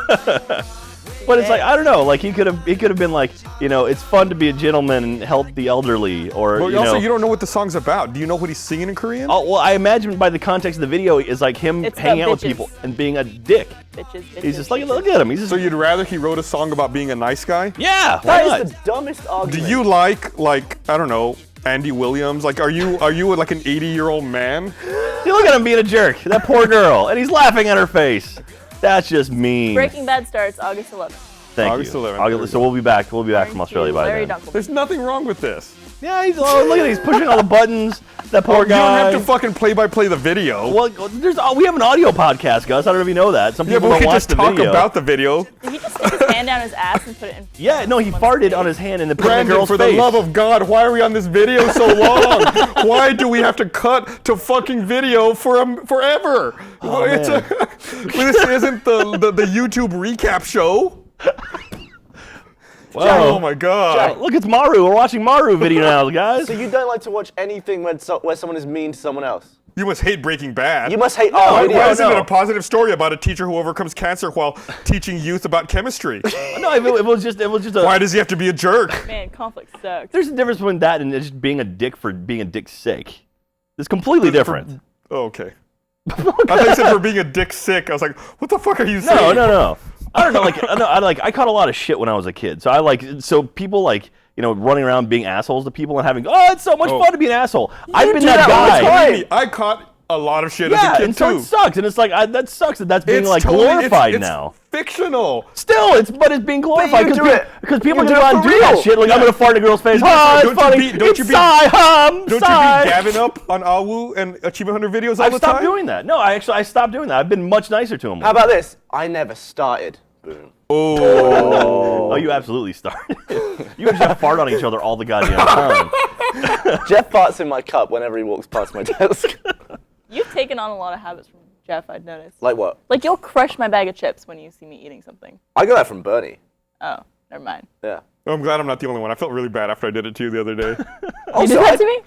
But it's like I don't know. Like he could have been like it's fun to be a gentleman and help the elderly, or But also, you don't know what the song's about. Do you know what he's singing in Korean? Oh, well, I imagine by the context of the video is like him It's hanging out about with bitches. people and being a dick. Bitches. He's just like, look at him. He's just So you'd rather he wrote a song about being a nice guy? yeah. Why That not? is the dumbest argument. Do you like I don't know, Andy Williams? Like, are you like an 80-year-old man? You look at him being a jerk. That poor girl, and he's laughing at her face. That's just mean. Breaking Bad starts August 11th. Thank August you. 11th. So we'll be back. We'll be back from Australia by Larry then. Dunkelman. There's nothing wrong with this. Yeah, look at him. He's pushing all the buttons. That poor You guy. don't have to fucking play-by-play the video. Well, we have an audio podcast, Gus. I don't know if you know that. Some Yeah, people but we don't could watch just the talk video. about the video. Did he just stick his hand down his ass and put it in? Yeah, no, he farted on his hand and then put it in the Brandon, girl's for face. the love of God, why are we on this video so long? Why do we have to cut to fucking video forever? Oh, This isn't the YouTube recap show. Whoa. Oh my God. Look, it's Maru. We're watching Maru video now, guys. So you don't like to watch anything where someone is mean to someone else? You must hate Breaking Bad. You must hate Why videos. isn't it a positive story about a teacher who overcomes cancer while teaching youth about chemistry? No, it was just a. Why does he have to be a jerk? Man, conflict sucks. There's a difference between that and just being a dick for being a dick's sake. It's completely different. Oh, okay. I thought you said for being a dick sick. I was like, what the fuck are you saying? No. I don't know. I caught a lot of shit when I was a kid. So people running around being assholes to people and having it's so much fun to be an asshole. I've been do that that all the guy. time. I caught a lot of shit as Yeah, a kid and so too. it sucks, and it's like that sucks that's being It's like totally- glorified it's now. Fictional. Still, it's being glorified you do it. because people You do do it on for do that real. shit. Like I'm gonna fart in a girl's face. Don't It's you funny. beat- don't you It's beat- sigh, Don't you sigh. beat Gavin up on Awu and Achievement Hunter videos all I've the stopped time? doing that. No, I stopped doing that. I've been much nicer to him. How about this? I never started. Boom. Oh. Oh, you absolutely started. You and Jeff fart on each other all the goddamn time. Jeff farts in my cup whenever he walks past my desk. You've taken on a lot of habits from Jeff, I'd noticed. Like what? Like you'll crush my bag of chips when you see me eating something. I got that from Bernie. Oh, never mind. Yeah. I'm glad I'm not the only one. I felt really bad after I did it too the other day. You did that to me?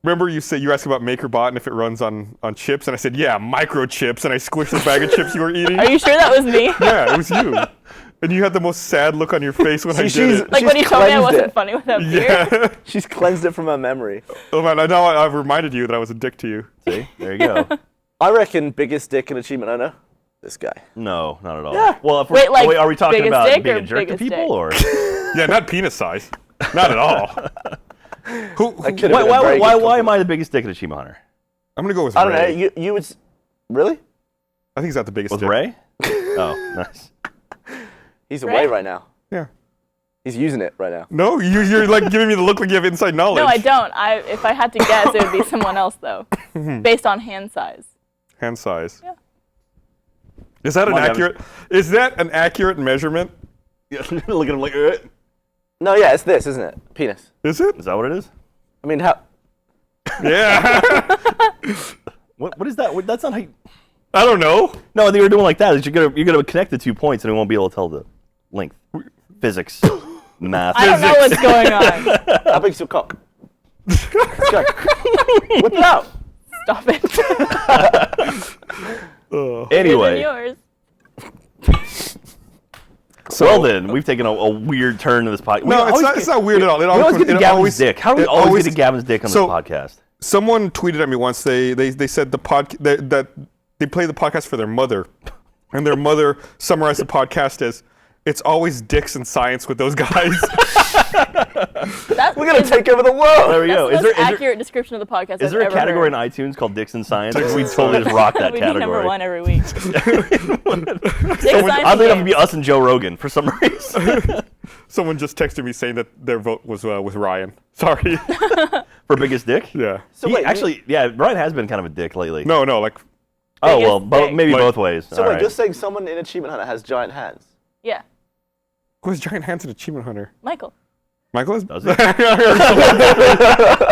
Remember you asked about MakerBot and if it runs on chips, and I said, yeah, microchips, and I squished the bag of chips you were eating. Are you sure that was me? Yeah, it was you. And you had the most sad look on your face when I did it. Like when you told me I cleansed wasn't it. funny without beer. Yeah. She's cleansed it from her memory. Oh man, I know I've reminded you that I was a dick to you. See, there you go. I reckon biggest dick and achievement earner, this guy. No, not at all. Yeah. Well, if Wait, like, are we talking biggest about dick being or a jerk to biggest people, dick? or Yeah, not penis size. Not at all. Who That could've been a very good why am compliment. I the biggest dick in Achievement Hunter? I'm gonna go with I don't know. Ray. You would. Really? I think he's not the biggest With dick. Ray? Oh, nice. He's Ray? away right now. Yeah. He's using it right now. No, you're like giving me the look like you have inside knowledge. No, I don't. If I had to guess, it would be someone else though, based on hand size. Hand size. Yeah. Is that Come on, Is that an accurate measurement? Yeah, look at him like, No, yeah, it's this, isn't it? Penis. Is it? is that what it is? I mean, how? Yeah. What is that? That's not how you... I don't know. No, they were doing like that. Is you're gonna connect the 2 points and it won't be able to tell the length. Physics, math. I don't know what's going on. How big's your cock? Let's go. Whip it out. Stop it. Bigger than Anyway, yours. well then, we've taken a weird turn to this podcast. No, it's not weird at all. We always get to Gavin's dick. How do we always get to Gavin's dick on this podcast? Someone tweeted at me once. They said that they play the podcast for their mother, and their mother summarized the podcast as, "It's always dicks and science with those guys." We're gonna take over the world. There we go. That's the most accurate description of the podcast. Is there a category in iTunes called Dicks and Science? We totally just rock that We'd category. be number one every week. Oddly enough, it'd be us and Joe Rogan for some reason. Someone just texted me saying that their vote was with Ryan. Sorry. For biggest dick? Yeah. So wait, actually, yeah, Ryan has been kind of a dick lately. No, like. Oh well, Biggest dick. maybe Like- both ways. So All wait, right. you're saying someone in Achievement Hunter has giant hands? Yeah, Who has giant hands in Achievement Hunter? Michael. Michael has. Does he?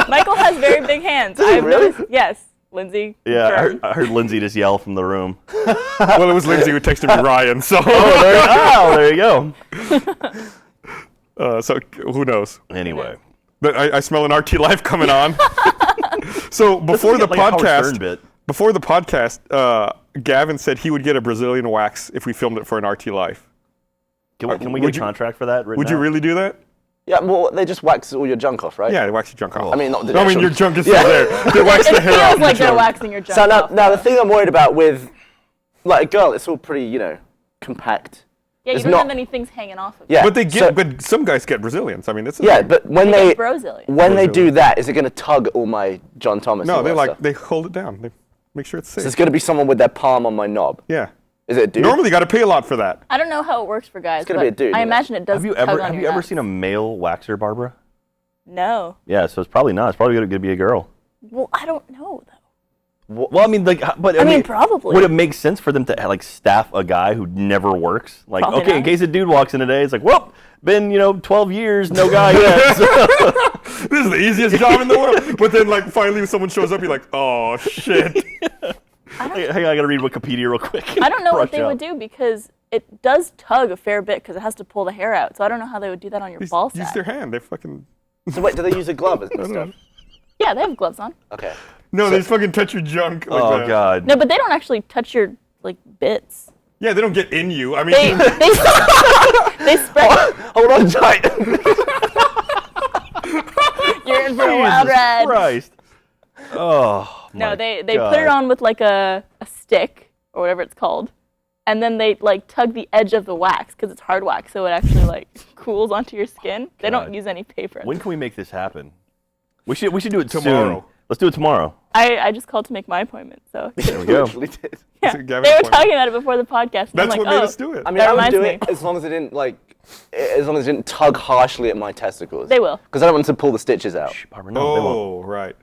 Michael has very big hands. Does he really? Yes, Lindsay. Yeah, confirmed. I heard Lindsay just yell from the room. Well, it was Lindsay who texted me Ryan. So. There you go. So who knows? Anyway, But I smell an RT Life coming on. So before the like a Howard Stern podcast, bit. before the podcast, Gavin said he would get a Brazilian wax if we filmed it for an RT Life. Can we Would get a you- contract for that? Would you really do that? Yeah, well, they just wax all your junk off, right? Yeah, they wax your junk off. I mean, not the I mean, actual- your junk is still there. They wax the It hair off feels your like they're junk. waxing your junk So off. now the thing I'm worried about with, like, a girl, it's all pretty, compact. Yeah, you it's don't not- have any things hanging off of it. Yeah. But but some guys get Brazilians. I mean, it's Yeah, but when They they get Brazilian. when they do Brazilian. that, is it going to tug all my John Thomas? no, and they all that stuff? they hold it down. They make sure it's So safe. it's going to be someone with their palm on my knob. Yeah. Is it a dude? Normally, you got to pay a lot for that. I don't know how it works for guys, gonna but be a dude, I isn't it? imagine it does. Have you tug ever on your nuts. seen a male waxer, Barbara? No. Yeah, so it's probably not. It's probably going to be a girl. Well, I don't know though. Well, I mean, like, but I mean, probably. Would it make sense for them to like staff a guy who never works? Like, Probably okay, in not. case a dude walks in today, it's like, well, been 12 years, no guy yet. So- This is the easiest job in the world. But then, like, finally, when someone shows up, you're like, oh shit. Hang on, I gotta read Wikipedia real quick. I don't know what Brush they up. would do because it does tug a fair bit because it has to pull the hair out. So I don't know how they would do that on your ball Use sack. their hand. They fucking. So wait, do they use a glove and stuff? Yeah, they have gloves on. Okay. No, they just fucking touch your junk. Like Oh that. God. No, but they don't actually touch your like bits. Yeah, they don't get in you. I mean, They spread. Hold on tight. You're in for a Jesus wild ride. Christ. Oh. No, my they God. put it on with like a stick or whatever it's called, and then they like tug the edge of the wax because it's hard wax, so it actually like cools onto your skin. They don't God. use any paper. When can we make this happen? We should do it Tomorrow. soon. Let's do it tomorrow. I just called to make my appointment, so There we go. Literally did. yeah. So They Gavin's were appointment. talking about it before the podcast. And I'm that's like, what made oh, us do it. I mean, That I would do reminds it me. as long as it didn't tug harshly at my testicles. They will. Because I don't want to pull the stitches out. Barbara, no, they won't. Oh, right.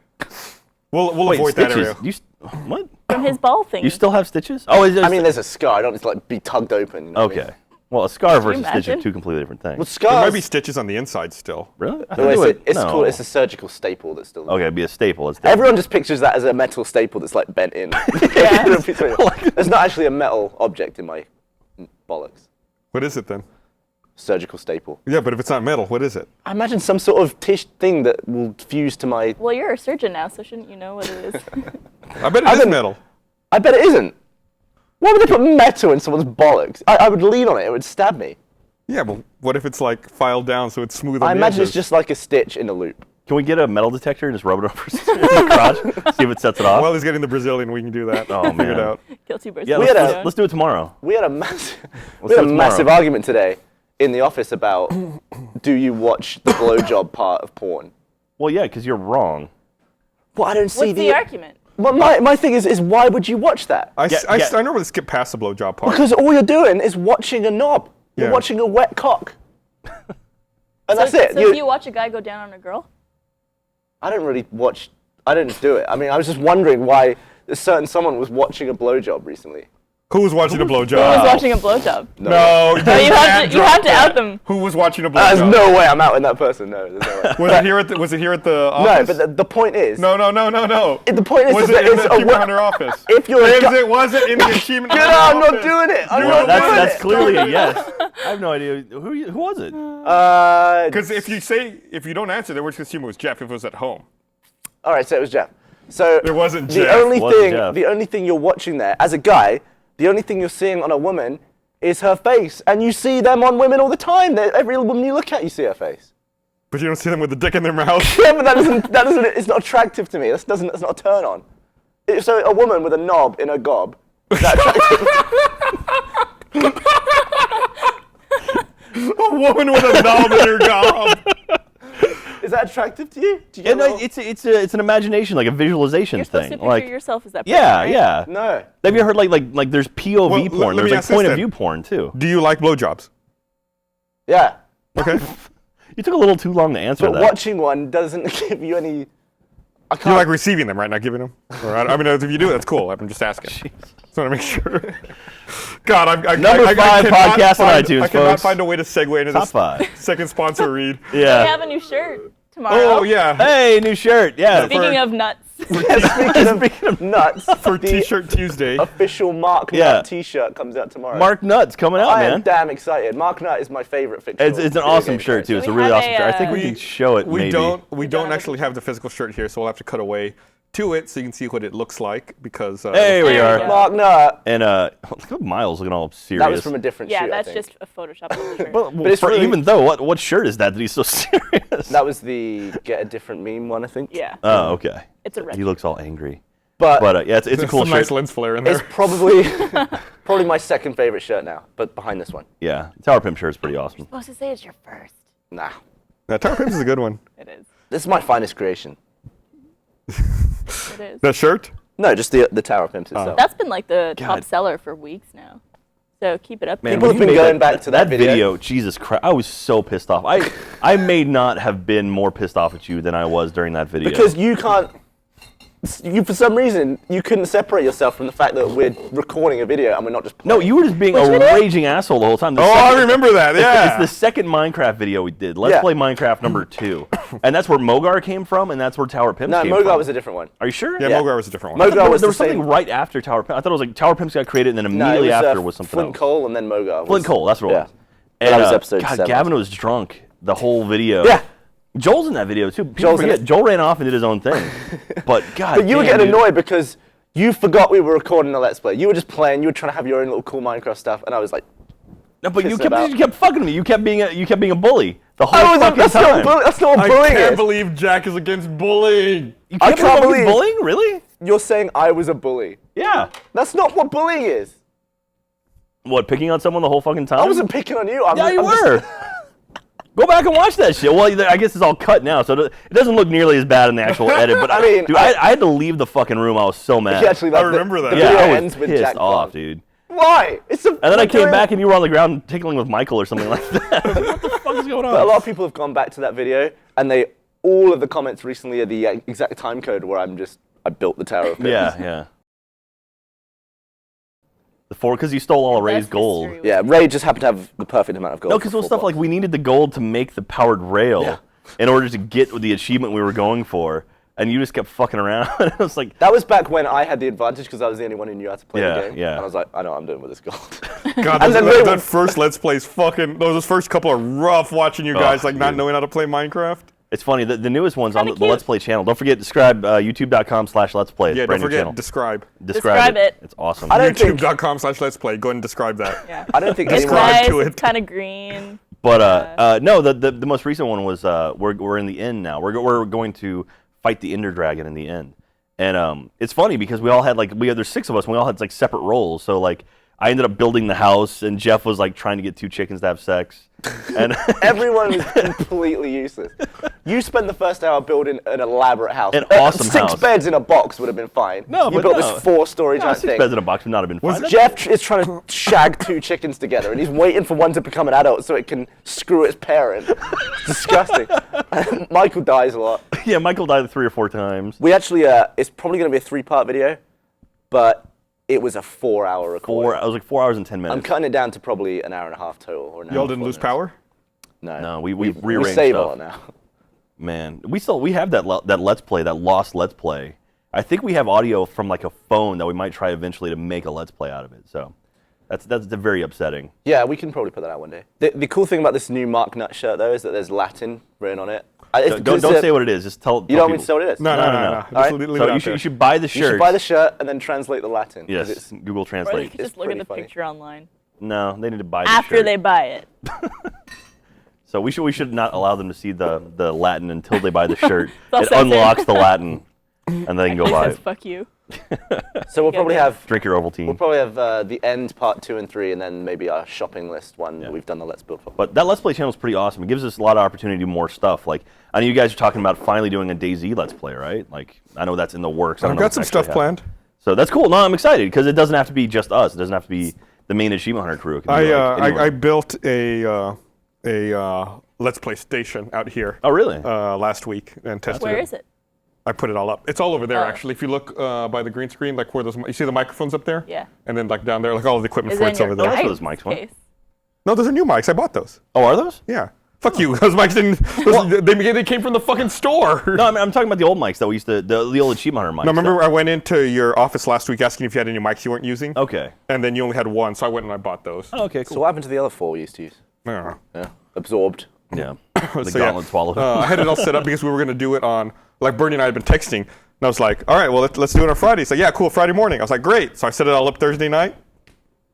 We'll Wait, avoid stitches. that area. What? From his ball thing. You still have stitches? Oh, is it? I mean, there's a scar. I don't just like be tugged open. You know what I Okay. mean? Well, a scar versus stitches imagine? are two completely different things. Well, There scars. might be stitches on the inside still. Really? I No, thought they it's would- no. called. It's a surgical staple that's still. Okay, it'd be a staple. It's different. Everyone just pictures that as a metal staple that's like bent in. Yeah. There's not actually a metal object in my bollocks. What is it then? Surgical staple. Yeah, but if it's not metal, what is it? I imagine some sort of thing that will fuse to my. Well, you're a surgeon now, so shouldn't you know what it is? I bet it is metal. I bet it isn't. Why would they put metal in someone's bollocks? I would lean on it. It would stab me. Yeah, but what if it's like filed down so it's smooth on I the imagine edges? it's just like a stitch in a loop. Can we get a metal detector and just rub it over the crotch? See if it sets it off? While he's getting the Brazilian, we can do that. Oh, Figure it man. out. Guilty versus Yeah, had let's do it tomorrow. We had a massive, do it tomorrow. massive argument today in the office about do you watch the blowjob part of porn? Well, yeah, because you're wrong. Well, I don't see What's the argument? Well, my thing is why would you watch that? I normally skip past the blowjob part. Because all you're doing is watching a knob. You're Yeah. watching a wet cock. And that's So it. if you watch a guy go down on a girl? I don't really watch. I didn't do it. I mean, I was just wondering why someone was watching a blowjob recently. Who was watching a blowjob? Who was watching a blowjob? No, No, you have to out them. Who was watching a blowjob? There's no way I'm out in that person. No, there's no way. Was it here at the No, office? but the point is. No. The point is Was that it in it's the a Achievement Hunter office? If you're a it wasn't in the Achievement Hunter I'm office. not doing it. I'm Well, not doing That's it. clearly a yes. I have no idea. Who was it? Because if you don't answer, then we're just gonna assume it was Jeff if it was at home. All right, so it was Jeff. So It wasn't the Jeff. the only thing you're watching there as a guy, the only thing you're seeing on a woman is her face, and you see them on women all the time. Every woman you look at, you see her face. But you don't see them with the dick in their mouth. Yeah, but that doesn't. It's not attractive to me. That's not a turn on. So a woman with a knob in her gob, is that attractive? A woman with a knob in her gob. Is that attractive to you? Do you Yeah, get no, a little- it's an imagination, like a visualization You're supposed thing. to picture Like, yourself as that person, yeah, right? yeah. No. Have you heard like there's POV Well, porn? let me There's ask like this point of then. view porn too. Do you like blowjobs? Yeah. Okay. You took a little too long to answer But that. watching one doesn't give you any. I Do you can't. like receiving them, right? Not giving them? Or, I mean, if you do, that's cool. I'm just asking. Just want to make sure. God, Number 5 cannot podcast on find- iTunes, I cannot folks. find a way to segue into Top this 5. second sponsor read. We Yeah. have a new shirt tomorrow. Oh, yeah. Hey, new shirt. Yeah. Speaking of nuts. Speaking of nuts, For the T-shirt Tuesday. official Mark Yeah. Nut T-shirt comes out tomorrow. Mark Nuts coming out, I am man. damn excited. Mark Nut is my favorite fictional. It's an video awesome game shirt too. character. It's a We really have awesome a, shirt. I think we can show it. We maybe. don't have actually have the physical shirt here, so we'll have to cut away to it so you can see what it looks like because Hey, we There are. we go. Mark Nut. And look at Miles looking all serious. That was from a different Yeah, shoot. that's I think. just a Photoshop of the shirt. Well, But it's for really- even though what shirt is that he's so serious? That was the get a different meme one, I think. Yeah. Oh, okay. It's a red He looks all angry. But Yeah, it's a cool some shirt. nice lens flare in there. it's probably my second favorite shirt now, but behind this one. Yeah, Tower Pimp shirt is pretty awesome. supposed to say it's your first. Nah. Yeah, Tower Pimps is a good one. It is. This is my finest creation. It is. That shirt? No, just the Tower Pimps itself. That's been like the top God. seller for weeks now. So keep it up. Man, People when have you been made going back to that video. Jesus Christ, I was so pissed off. I may not have been more pissed off at you than I was during that video. Because you can't. For some reason, you couldn't separate yourself from the fact that we're recording a video and we're not just playing. no, you were just being a raging asshole the whole time. The Oh, second- I remember that. Yeah. It's the second Minecraft video we did. Let's Yeah. play Minecraft number 2. And that's where Mogar came from, and that's where Tower Pimps No, came from. Mogar was a different one. Are you sure? yeah, yeah. Mogar was a different one. Mogar There was was the something same. right after Tower Pimps. I thought it was like Tower Pimps got created, and then No, immediately it was, after was something Flint else. Cole and then Mogar. Flint Cole, that's what it Yeah. was. That And, was episode God, 7. Gavin was drunk the whole video. Yeah. Joel's in that video too. People Joel's in forget, it. Joel ran off and did his own thing. But God, But you were damn, getting dude. annoyed because you forgot we were recording a Let's Play. You were just playing. You were trying to have your own little cool Minecraft stuff, and I was like, No, but you pissed kept, about. you kept fucking me. You kept being a bully the whole "Oh, fucking that's time. not that's not what I bullying can't is." believe Jack is against bullying. You I can't can't believe believe- bullying. Really? You're saying I was a bully. Yeah. That's not what bullying is. What? Picking on someone the whole fucking time? I wasn't picking on you. Yeah, you I'm just- were. Go back and watch that shit. Well, I guess it's all cut now, so it doesn't look nearly as bad in the actual edit. But I mean, dude, I had to leave the fucking room. I was so mad. He actually, like, I remember that. The yeah, video I was ends with pissed Jack off, Clark. dude. Why? It's a. And then I came back and you were on the ground tickling with Michael or something like that. What the fuck is going on? But a lot of people have gone back to that video, and all of the comments recently are the exact time code where I built the Tower of Pimps. Yeah. Because you stole all of Ray's That's gold. history. Yeah, Ray just happened to have the perfect amount of gold. No, because it was stuff like we needed the gold to make the powered rail Yeah. in order to get the achievement we were going for, and you just kept fucking around. It was like, That was back when I had the advantage because I was the only one who knew how to play Yeah, the game. yeah. And I was like, I know what I'm doing with this gold. God, And then that, Ray that was- first Let's Play's fucking. Those first couple are rough watching you guys like not dude. knowing how to play Minecraft. It's funny, the newest one's on the Kinda Let's Play channel. Don't forget, subscribe, youtube.com/Let's Play. Yeah, Brand don't new forget, channel. describe. Describe it. It's awesome. I don't think- YouTube.com/Let's Play. Go ahead and describe that. Yeah. I don't think It's anyone. Describe nice. to it. It's kind of green. But no, the most recent one was we're in the end now. We're going to fight the Ender Dragon in the end, and it's funny because we all had there's 6 of us and we all had like separate roles. So like I ended up building the house and Jeff was like trying to get 2 chickens to have sex, and Everyone was completely useless. You spent the first hour building an elaborate house. An awesome 6 house. beds in a box would have been fine. No, you but built no. this 4-story giant 6 thing. beds in a box would not have been fine. Jeff is trying to shag 2 chickens together, and he's waiting for one to become an adult so it can screw its parent. It's disgusting. Michael dies a lot. Yeah, Michael died 3 or 4 times. We actually, it's probably going to be a 3-part video, but it was a 4-hour recording. I was like 4 hours and 10 minutes. I'm cutting it down to probably an hour and a half total. Or an hour Y'all and didn't 40 lose minutes. power? No, we we rearranged save a stuff. lot now. Man, we have that Let's Play, that lost Let's Play. I think we have audio from like a phone that we might try eventually to make a Let's Play out of it. So that's very upsetting. Yeah, we can probably put that out one day. The cool thing about this new Mark Nutt shirt, though, is that there's Latin written on it. Don't say what it is. Just tell. You don't want me to say what it is? No. no. Just Alright. leave it So out you there. should buy the shirt. You should buy the shirt and then translate the Latin. 'cause Yes, it's- Google Or they Translate. could It's just look at pretty the funny. picture online. No, they need to buy the After shirt. they buy it. So we should not allow them to see the Latin until they buy the shirt. They'll It censor it. unlocks the Latin, and they can go buy Says, it. fuck you. So we'll probably yeah. have Drink your Ovaltine. the end part 2 and 3, and then maybe our shopping list one that we've done the Let's Build for. But that Let's Play channel is pretty awesome. It gives us a lot of opportunity to do more stuff. Like I know you guys are talking about finally doing a DayZ Let's Play, right? Like I know that's in the works. I don't I've know got if some it's actually stuff planned. So that's cool. No, I'm excited because it doesn't have to be just us. It doesn't have to be the main Achievement Hunter crew. It can be like anyone. I built a Let's Play station out here. Oh, really? Last week and tested Where it. is it? I put it all up. It's all over there, Oh. actually. If you look by the green screen, like where those, you see the microphones up there? Yeah. And then like down there, like all of the equipment Is for it in it's your over there. that's where guys' those mics went. case? No, those are new mics. I bought those. Oh, are those? Yeah. Fuck you. Those mics didn't. They came from the fucking store. No, I'm talking about the old mics that we used to, the old Achievement Hunter mics. No, remember I went into your office last week asking if you had any mics you weren't using? Okay. And then you only had one, so I went and I bought those. Oh, okay, So cool. what happened to the other 4 we used to use? Yeah. Yeah, absorbed. Yeah. The So, yeah, gauntlet swallowed. I had it all set up because we were going to do it on, like Bernie and I had been texting, and I was like, all right, well, let's do it on Friday. So yeah, cool, Friday morning. I was like, great. So I set it all up Thursday night.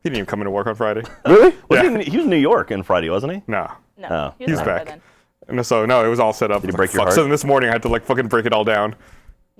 He didn't even come into work on Friday. Really? Wasn't he was in New York on Friday, wasn't he? No. No. Oh. He was He's back by back. then. And so, no, it was all set up. Did he I was break like, your fuck. heart? So then this morning I had to like fucking break it all down.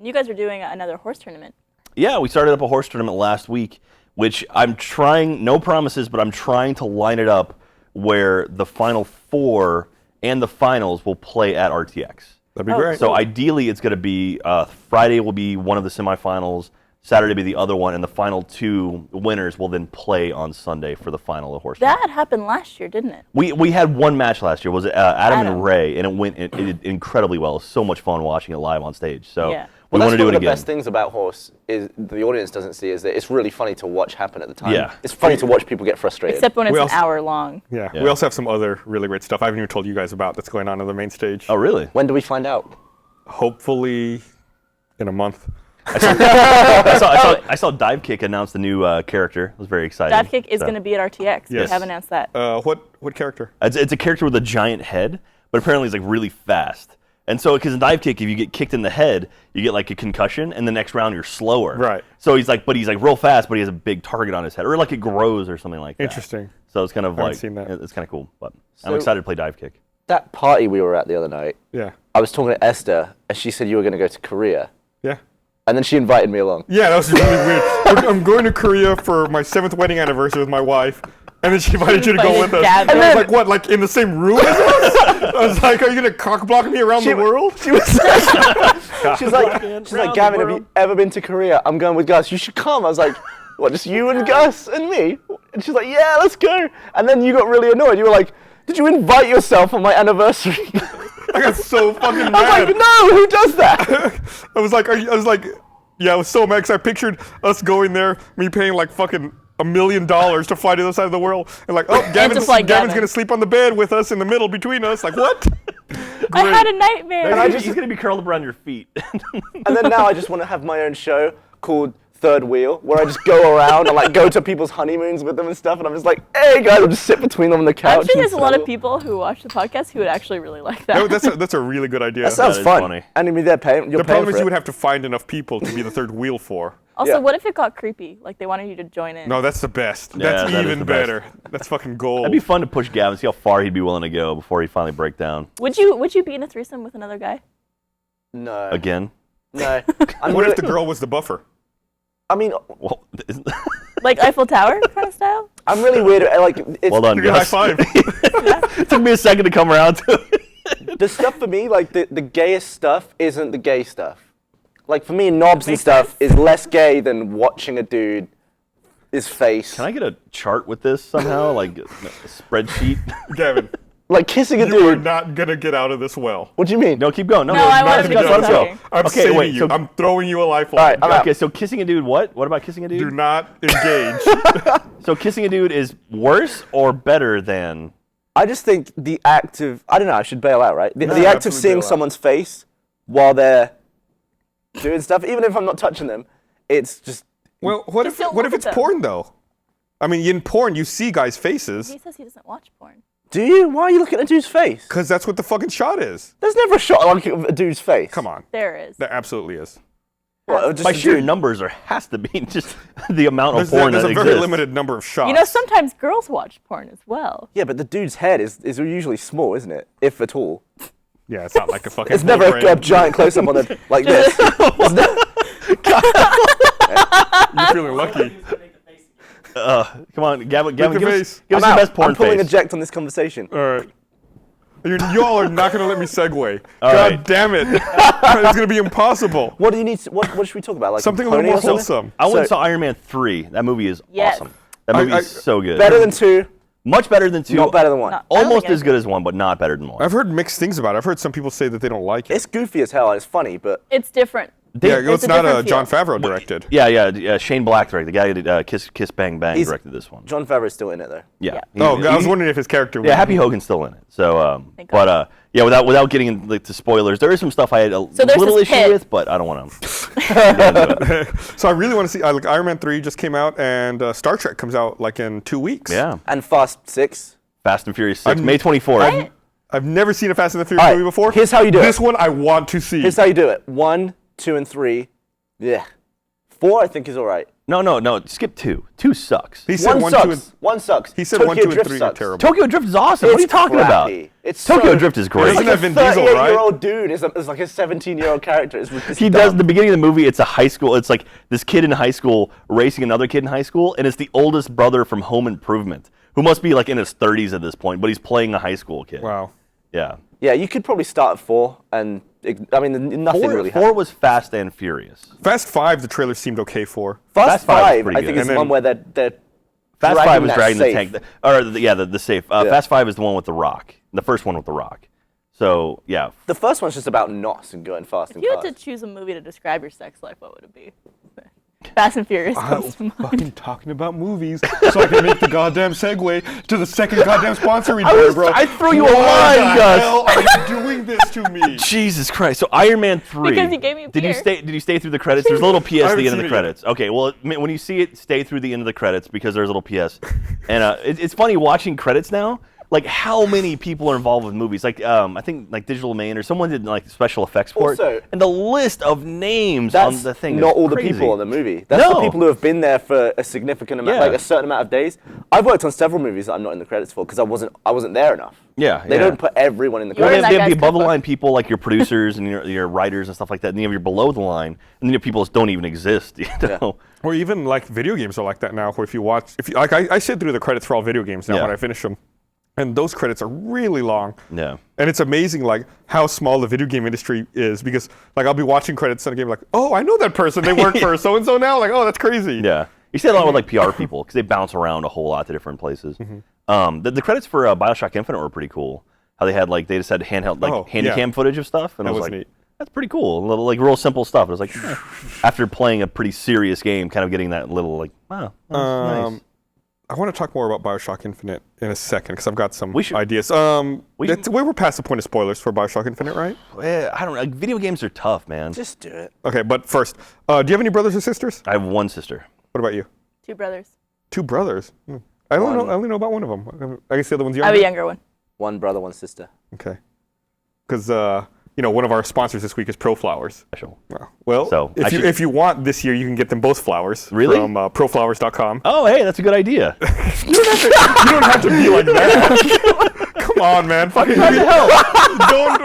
You guys are doing another horse tournament. Yeah, we started up a horse tournament last week, which I'm trying, no promises, but I'm trying to line it up where the final 4 and the finals will play at RTX. That'd be Oh, great. So ideally, it's going to be Friday will be one of the semifinals, Saturday will be the other one, and the final 2 winners will then play on Sunday for the final of horse. That happened last year, didn't it? We had one match last year. Was it Adam Adam. and Ray, and it did incredibly well. It was so much fun watching it live on stage. So Yeah. we Well, want to that's do one it of the again. best things about horse is the audience doesn't see is that it's really funny to watch happen at the time. Yeah. It's funny to watch people get frustrated. Except when it's We an also- hour long. yeah. Yeah. We also have some other really great stuff I haven't even told you guys about that's going on the main stage. Oh, really? When do we find out? Hopefully in a month. I saw Dive Kick announce the new character. It was very exciting. Dive Kick is So- going to be at RTX. We Yes. have announced that. What character? It's a character with a giant head, but apparently he's like really fast. And so, because in Dive Kick, if you get kicked in the head, you get like a concussion, and the next round you're slower. Right. So he's like real fast, but he has a big target on his head, or like it grows or something like that. Interesting. So it's kind of haven't like seen that. it's kind of cool. But I'm So- excited to play Dive Kick. That party we were at the other night, Yeah. I was talking to Esther, and she said you were going to go to Korea. Yeah. And then she invited me along. Yeah, that was really weird. I'm going to Korea for my 7th wedding anniversary with my wife, and then she invited you to go Invited with us. Gavin. And I was like, what, like in the same room as us? I was like, are you going to cock block me around the world? She was she's like, Gavin, have you ever been to Korea? I'm going with Gus. You should come. I was like, what, just you and Gus and me? And she's like, yeah, let's go. And then you got really annoyed. You were like, did you invite yourself on my anniversary? I got so fucking I was mad. like, no, who does that? I was like, yeah, I was so mad because I pictured us going there, me paying like fucking $1 million to fly to the other side of the world, and like, oh, Gavin's Gavin. gonna sleep on the bed with us in the middle between us. Like, what? I had a nightmare. And I just- he's gonna be curled up around your feet. And then now I just want to have my own show called third wheel where I just go around and like go to people's honeymoons with them and stuff, and I'm just like, hey guys, I'll just sit between them on the couch. I'm sure there's a lot of snuggle. people who watch the podcast who would actually really like that. No, that's a really good idea. That sounds is fun. funny. And I mean, they're paying. You're The paying problem for is you it. would have to find enough people to be the third wheel for. Also, Yeah. what if it got creepy? Like they wanted you to join in. No, that's the best. Yeah, That's that is even the best. better. That's fucking gold. That'd be fun to push Gavin, see how far he'd be willing to go before he finally break down. Would you be in a threesome with another guy? No. Again? No. What if the girl was the buffer? I mean, Well, Like Eiffel Tower kind of style? I'm really weird. Like, it's, well done, Give me a high Gus. five. It took me a second to come around to it. the stuff for me, like the gayest stuff, isn't the gay stuff. Like for me, knobs and stuff is less gay than watching a dude, his face. Can I get a chart with this somehow? Like a spreadsheet? Gavin, Like kissing a you are dude. not gonna get out of this well. What do you mean? No, keep going. No, No, I Not wanted gonna to get go out of this well. talking. I'm Okay, saving wait, you. so- I'm throwing you a lifeline. All right, I'm out. Okay, so kissing a dude, what? What about kissing a dude? Do not engage. So kissing a dude is worse or better than? I just think the act of, I don't know, I should bail out, right? The act of absolutely seeing bail out. someone's face while they're doing stuff, even if I'm not touching them, it's just, Well, what Just if don't what look if at it's them. porn though? I mean, in porn you see guys' faces He says he doesn't watch porn. do you? Why are you looking at a dude's face? because that's what the fucking shot is. There's never a shot like of a dude's face. Come on, There is. there absolutely is. Well, just By a sheer dude. numbers, there has to be just the amount of There's porn a that very exists. limited number of shots. You know, sometimes girls watch porn as well. Yeah, but the dude's head is usually small, isn't it? If at all. Yeah, it's not like a fucking. It's never full a frame. giant close-up on it like this. It's You're feeling lucky. Come on, Gavin, the give us face. the I'm out. best porn I'm pulling face. eject on this conversation. All right. Y'all are not going to let me segue. All God right. damn it. It's going to be impossible. What do you need? What should we talk about? Like Something a little pony more or something? wholesome. I went and So- saw Iron Man 3. That movie is Yes. awesome. That movie I- is so good. Better than 2, Much better than 2. not better than 1. No. I don't Almost think I as good as 1, but not better than 1. I've heard mixed things about it. I've heard some people say that they don't like it. It's goofy as hell and it's funny, but It's different. Yeah, it's it's a not different John feel. Favreau directed. Yeah, Shane Black directed. The guy who did Kiss Bang Bang He's- directed this one. John Favreau's still in it though. Yeah. Yeah. Oh, I was wondering if his character. Yeah, Happy Hogan's still in it. So, Thank but God. yeah, without getting into spoilers, there is some stuff I had a there's little this issue pit. with, but I don't want to. So I really want to see. Like Iron Man 3 just came out, and Star Trek comes out like in 2 weeks. Yeah. And Fast 6. Fast and Furious 6, I'm- May 24th. What? I've never seen a Fast and the Furious All right, movie before. here's how you do it. This one I want to see. Here's how you do it. 1, 2, and 3. Yeah. 4 I think is alright. No, skip 2. 2 sucks. He said 1 one, sucks. 2, and 1 sucks. he said Tokyo 1, 2, and Drift 3 are sucks. terrible. Tokyo Drift is awesome. What are you It's talking crappy. about? It's Tokyo so- Drift is great. Isn't Like that a Vin Diesel, right? 38-year-old dude is like a 17-year-old character. It's He does the beginning of the movie. It's a high school. It's like this kid in high school racing another kid in high school, and it's the oldest brother from Home Improvement, who must be like in his 30s at this point, but he's playing a high school kid. Wow. Yeah. Yeah, you could probably start at 4, and I mean nothing really Four happened. was Fast and Furious. Fast 5, the trailer seemed okay for. Fast Fast 5 is 5, pretty I good. think, is And the then- one where they're Fast dragging 5 was that dragging the safe. tank, the safe. Fast 5 is the one with the Rock. The first one with the Rock. So yeah, The first one's just about knots and going fast If and you had cars. to choose a movie to describe your sex life, what would it be? Fast and Furious comes to mind. Fucking talking about movies, so I can make the goddamn segue to the second goddamn sponsor we do, bro. I threw you a Why line, the Gus. hell are you doing this to me? Jesus Christ! So Iron Man 3. Because you gave me a Did you beer. stay? Did you stay through the credits? There's a little PS at haven't the end of seen the it yet. credits. Okay, well, when you see it, stay through the end of the credits because there's a little PS. And it's funny watching credits now. Like how many people are involved with movies? Like I think like Digital Main or someone did like special effects for Also- it. And the list of names That's on the thing. not is all the crazy. people on the movie. That's the No. people who have been there for a significant amount, Yeah. like a certain amount of days. I've worked on several movies that I'm not in the credits for because I wasn't there enough. Yeah, They yeah. don't put everyone in the You were Well, in credits. they that have the guy's above the cookbook. line people like your producers and your writers and stuff like that. And then you have your below the line, and then you have people that don't even exist. You know? Or even like video games are like that now. Where if you like, I sit through the credits for all video games now Yeah. when I finish them, and those credits are really long. Yeah. And it's amazing like how small the video game industry is because like I'll be watching credits on a game like, oh, I know that person. They work for so and so now. Like, oh, that's crazy. Yeah. You see that a lot with like PR people because they bounce around a whole lot to different places. The credits for Bioshock Infinite were pretty cool. How they had like they just had handheld like Oh, handy yeah. cam footage of stuff, and I That was was like, neat. that's pretty cool. A little like real simple stuff. It was like after playing a pretty serious game, kind of getting that little like, wow, that's nice. I want to talk more about BioShock Infinite in a second because I've got some ideas. We're past the point of spoilers for BioShock Infinite, right? I don't know. Video games are tough, man. Just do it. Okay, but first, do you have any brothers or sisters? I have one sister. What about you? 2 brothers. 2 brothers? I only know about one of them. I guess the other one's younger? I have a younger one. 1 brother, 1 sister. Okay. Because, one of our sponsors this week is Pro Flowers. Special. Well, So if you want this year, you can get them both flowers. Really? From proflowers.com. Oh, hey, that's a good idea. You don't have to be like that. Come on, man. Fucking don't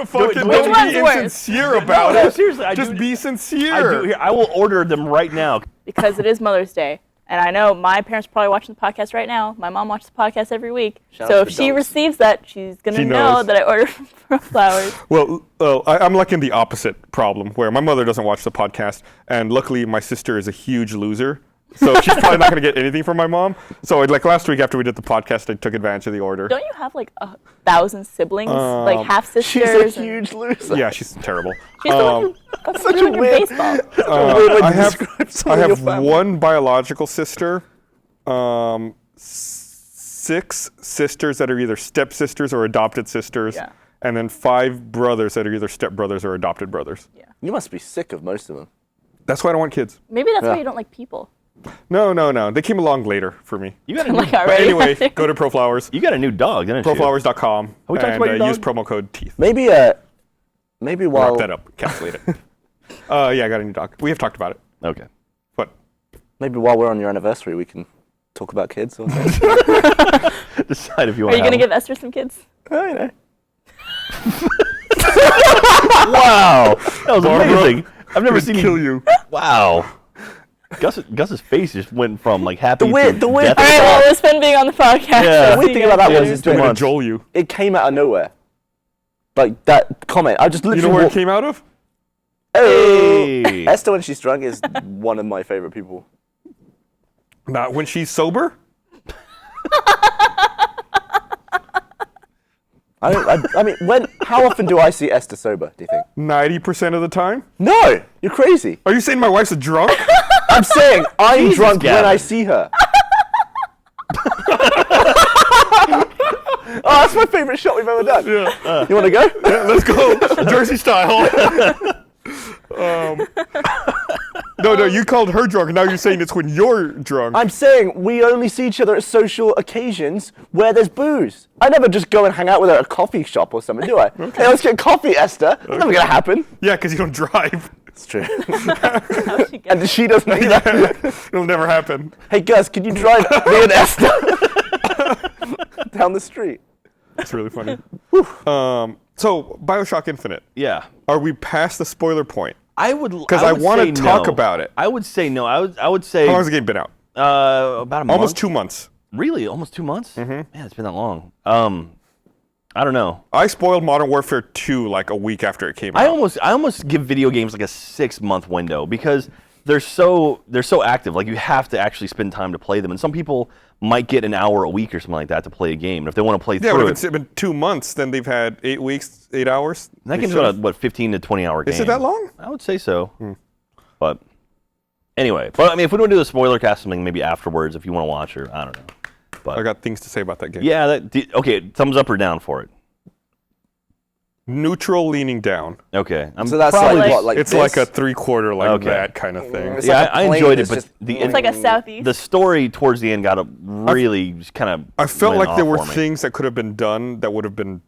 be insincere about No, it. seriously, Just be sincere. I will order them right now. Because it is Mother's Day. And I know my parents are probably watching the podcast right now. My mom watches the podcast every week. Shout So out if to she dogs. receives that, she's going to She know knows. that I ordered from Flowers. Well, I'm like in the opposite problem where my mother doesn't watch the podcast, and luckily my sister is a huge loser. So she's probably not going to get anything from my mom. So like last week after we did the podcast, I took advantage of the order. Don't you have like 1,000 siblings? Like half sisters? She's a huge loser. Yeah, she's terrible. She's the one who fucking such a ruined your weird- baseball. I describe someone I in your have family. 1 biological sister, 6 sisters that are either stepsisters or adopted sisters, Yeah. and then 5 brothers that are either stepbrothers or adopted brothers. You must be sick of most of them. That's why I don't want kids. Maybe that's why Yeah. you don't like people. No. They came along later for me. You got a Like new, But already. anyway, go to ProFlowers, you got a new dog, didn't you? proflowers.com, we talked and about your use dog? promo code TEETH. Maybe while Wrap that up, encapsulate it. Yeah, I got a new dog. We have talked about it. Okay. But maybe while we're on your anniversary, we can talk about kids or something. Decide if you Are want you going to give Esther some kids? Oh, you know. Wow. That was Barbara, amazing. I've never seen kill you. Wow. Gus's face just went from like happy The weird- to the weird- death. All right, well, it's fun being on the podcast. Yeah. The weird thing about that was is I'm that going to joel you. it came out of nowhere. Like that comment. I just You literally know where it walked- came out of? Hey. Esther, when she's drunk, is one of my favorite people. Not when she's sober? I mean, how often do I see Esther sober, do you think? 90% of the time? No! You're crazy. Are you saying my wife's a drunk? I'm saying I'm Jesus, drunk when Gavin. I see her. Oh, that's my favorite shot we've ever done. Yeah. You want to go? Yeah, let's go. Jersey style. No, you called her drunk. Now you're saying it's when you're drunk. I'm saying we only see each other at social occasions where there's booze. I never just go and hang out with her at a coffee shop or something, do I? Hey, let's get coffee, Esther. That's never going to happen. Yeah, because you don't drive. It's true. How'd she get And she doesn't either. It'll never happen. Hey, Gus, can you drive me and Esther down the street? It's really funny. So, BioShock Infinite. Yeah. Are we past the spoiler point? I would Because I want to talk about it. I would say no. I would say How long has the game been out? about a month. Almost 2 months. Really? Almost 2 months? Mm-hmm. Man, it's been that long. I don't know. I spoiled Modern Warfare 2 like a week after it came out. I almost give video games like a 6-month window because they're so active. Like you have to actually spend time to play them. And some people might get an hour a week or something like that to play a game. And if they want to play Yeah, through but it, if it's been 2 months, then they've had 8 weeks, 8 hours. that They game's should've- about a 15 to 20 hour game. Is it that long? I would say so. But anyway, I mean, if we don't do a spoiler cast something maybe afterwards, if you want to watch or I don't know. But I got things to say about that game. yeah, okay. Thumbs up or down for it. Neutral leaning down. Okay, I'm So that's probably like just- what, like It's this? like a 3/4 like Okay. that kind of thing. It's yeah, like a I plane enjoyed it, that's but just- the It's like a southeast. the story towards the end got really just kind of. I felt like there were things that could have been done that would have been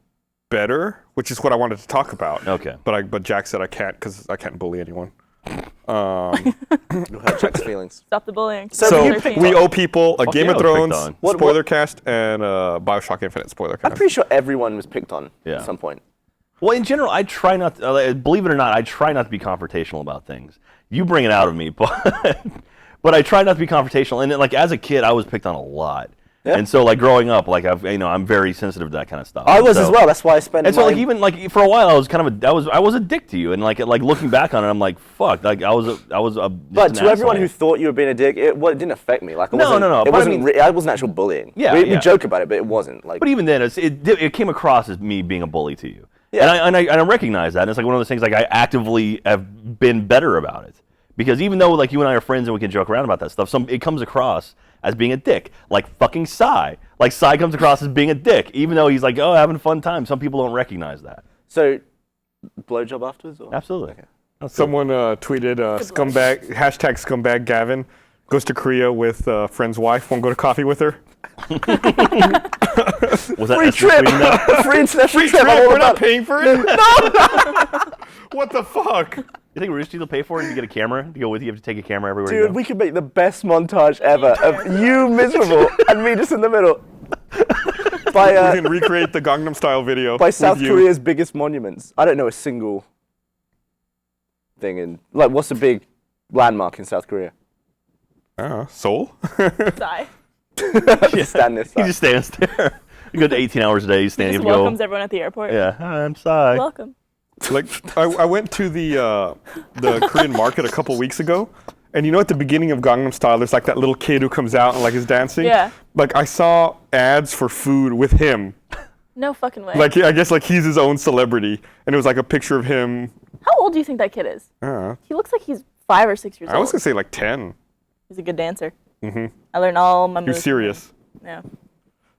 better, which is what I wanted to talk about. Okay. But Jack said I can't because I can't bully anyone. You'll hurt Jack's feelings. Stop the bullying. So So you picked we on- owe people a Fuck Game yeah, of I was picked Thrones on. What- spoiler cast and a BioShock Infinite spoiler cast. I'm pretty sure everyone was picked on Yeah. at some point. Well, in general, I try not. Believe it or not, I try not to be confrontational about things. You bring it out of me, but I try not to be confrontational. And like as a kid, I was picked on a lot. Yeah. And so like growing up, like I'm very sensitive to that kind of stuff. I was So- as well. That's why I spent. And so my- like even like for a while, I was kind of I was a dick to you, and like looking back on it, I'm like fuck, like I was a. But just to an everyone asshole. who thought you were being a dick, it didn't affect me. Like it No, wasn't, no, no, It but I wasn't. mean- It wasn't actual bullying. Yeah, we yeah. joke about it, but it wasn't. Like, But even then, it came across as me being a bully to you. Yeah. And I recognize that. And it's like one of those things. Like I actively have been better about it because even though like you and I are friends and we can joke around about that stuff, it comes across as being a dick, like fucking Psy. Like Psy comes across as being a dick, even though he's like, oh, having a fun time. Some people don't recognize that. So, blowjob afterwards? Or? Absolutely. Okay. Someone tweeted scumbag #scumbag Gavin goes to Korea with a friend's wife. Won't go to coffee with her. Was that Free Esther trip! tweeting that? Free international Free trip! trip. I'm all We're not about it. paying for it. What the fuck? You think Rooster Teeth will pay for it if you get a camera to go with you? You have to take a camera everywhere you Dude, go. we could make the best montage ever of you miserable and me just in the middle. We By can recreate the Gangnam Style video. by South with you. Korea's biggest monuments. I don't know a single thing in like what's the big landmark in South Korea? Seoul? Sigh. Stand this He side. just stands there. You go to 18 hours a day, you stand, Just you have to welcomes go. everyone at the airport. Yeah, hi, I'm Psy. Welcome. Like I went to the Korean market a couple weeks ago, and you know at the beginning of Gangnam Style, there's like that little kid who comes out and like is dancing. Yeah. Like I saw ads for food with him. No fucking way. Like I guess like he's his own celebrity, and it was like a picture of him. How old do you think that kid is? He looks like he's 5 or 6 years I was old. gonna say like 10. He's a good dancer. I learned all my He moves. was serious. Yeah.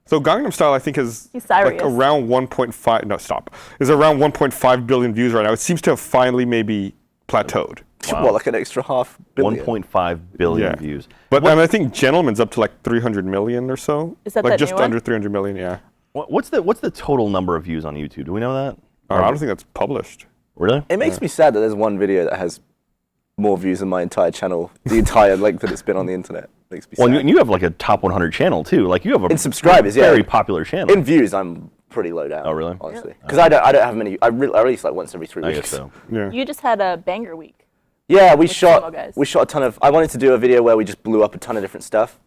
So Gangnam Style, I think, is He's like serious. around 1.5. No, stop. Is around 1.5 billion views right now. It seems to have finally maybe plateaued. What, like an extra $500 million? 1.5 billion Yeah. views. But and I think Gentleman's up to like 300 million or so. Is that like that just new one? under 300 million? Yeah. What's the total number of views on YouTube? Do we know that? I don't think that's published. Really? It makes me sad that there's one video that has more views than my entire channel, the entire length that it's been on the internet. Makes me Well, sad. and you have like a top 100 channel too. Like you have a In subscribers, yeah. very popular channel. In views, I'm pretty low down. Oh, really? Honestly, because I don't have many. I release like once every 3 I weeks. guess so. Yeah. You just had a banger week. Yeah, we Sumo shot guys. a ton of. I wanted to do a video where we just blew up a ton of different stuff,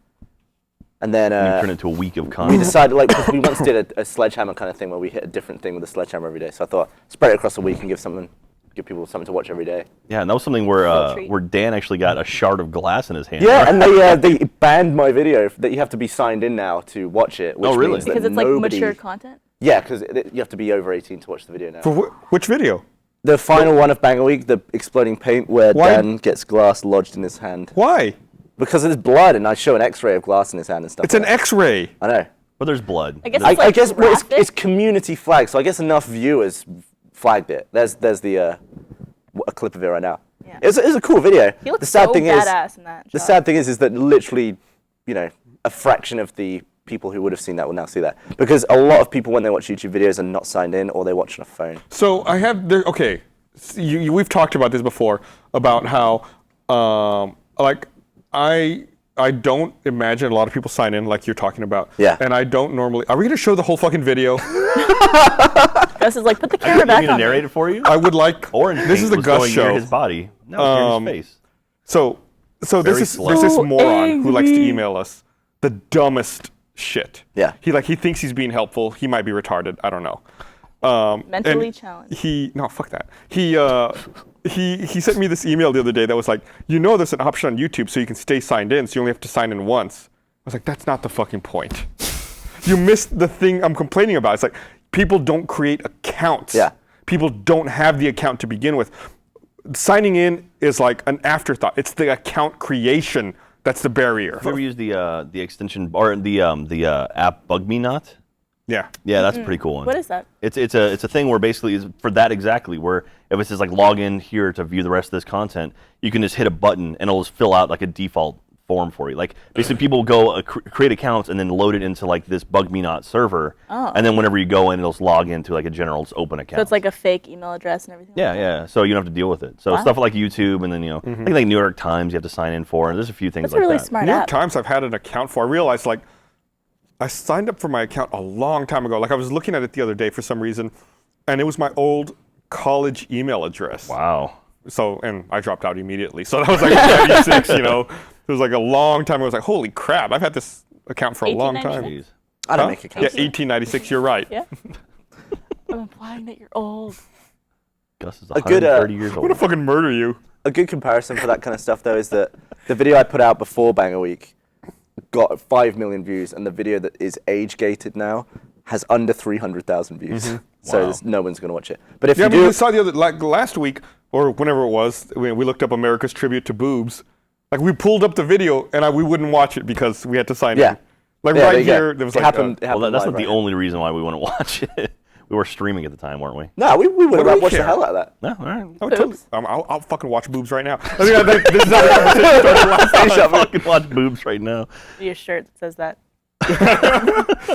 and then You turn into a week of we content. decided like 'cause we once did a sledgehammer kind of thing where we hit a different thing with a sledgehammer every day. So I thought spread it across the week and give people something to watch every day. Yeah, and that was something where treat. where Dan actually got a shard of glass in his hand. Yeah, and they banned my video that you have to be signed in now to watch it. Which Oh, really? means that Because it's like nobody- mature content. Yeah, because you have to be over 18 to watch the video now. For which video? The final one of Banger Week, the exploding paint, where Why- Dan gets glass lodged in his hand. Why? Because there's blood, and I show an X-ray of glass in his hand and stuff. It's an like that. X-ray. I know. But there's blood. I guess I it's like guess well, graphic. it's community flagged, so I guess enough viewers flagged it. There's a clip of it right now. Yeah. It's a cool video. He looks the sad so thing badass in that the shot. sad thing is that literally, a fraction of the people who would have seen that will now see that, because a lot of people when they watch YouTube videos are not signed in or they watch on a phone. So I have there. Okay, we've talked about this before about how like I don't imagine a lot of people sign in like you're talking about. Yeah. And I don't normally. Are we gonna show the whole fucking video? Gus is like, put the You camera want back me to on. narrate it for you? I would like. Orange This paint is the was Gus going near show. his body. No, it's near his face. So Very there's slow. this So moron who likes to angry. email us the dumbest shit. Yeah. He thinks he's being helpful. He might be retarded. I don't know. Mentally and challenged. No, fuck that. He sent me this email the other day that was like, there's an option on YouTube so you can stay signed in, so you only have to sign in once. I was like, that's not the fucking point. You missed the thing I'm complaining about. It's like people don't create accounts. Yeah. People don't have the account to begin with. Signing in is like an afterthought. It's the account creation that's the barrier. Have you ever used the extension or the app Bug Me Not? Yeah. Yeah, that's a pretty cool one. What is that? It's a thing where basically is for that exactly where if it says like log in here to view the rest of this content, you can just hit a button and it'll just fill out like a default form for you. Like basically people will go create accounts and then load it into like this Bug Me Not server, and then whenever you go in, it'll just log into like a general just open account. So it's like a fake email address and everything. yeah, like that? yeah. So you don't have to deal with it. So Wow. stuff like YouTube and then I think like New York Times you have to sign in for, and there's a few things That's like a really that. smart New York app. Times I've had an account for. I realized like I signed up for my account a long time ago. Like I was looking at it the other day for some reason, and it was my old college email address. Wow. So, and I dropped out immediately. So that was like 96, It was like a long time. I was like, holy crap, I've had this account for a long time. 1896? Jeez. I don't Huh? make Yeah, accounts. 1896, you're right. Yeah. I'm implying that you're old. Gus is A good, 130 years I'm going to old. fucking murder you. A good comparison for that kind of stuff, though, is that the video I put out before Banger Week got 5 million views, and the video that is age-gated now has under 300,000 views. So Wow. no one's going to watch it. But if Yeah, I you mean, do, we saw the other, like last week, or whenever it was, we looked up America's tribute to boobs, Like we pulled up the video and we wouldn't watch it because we had to sign in. Like Yeah, right here, there was it happened. Well, that's live, not the only reason why we wouldn't watch it. We were streaming at the time, weren't we? No, we would What do have we watched the care? hell out of that. No, all right. I would totally, I'll fucking watch boobs right now. I think this is how the conversation started last time. I fucking watch boobs right now. Your shirt that says that.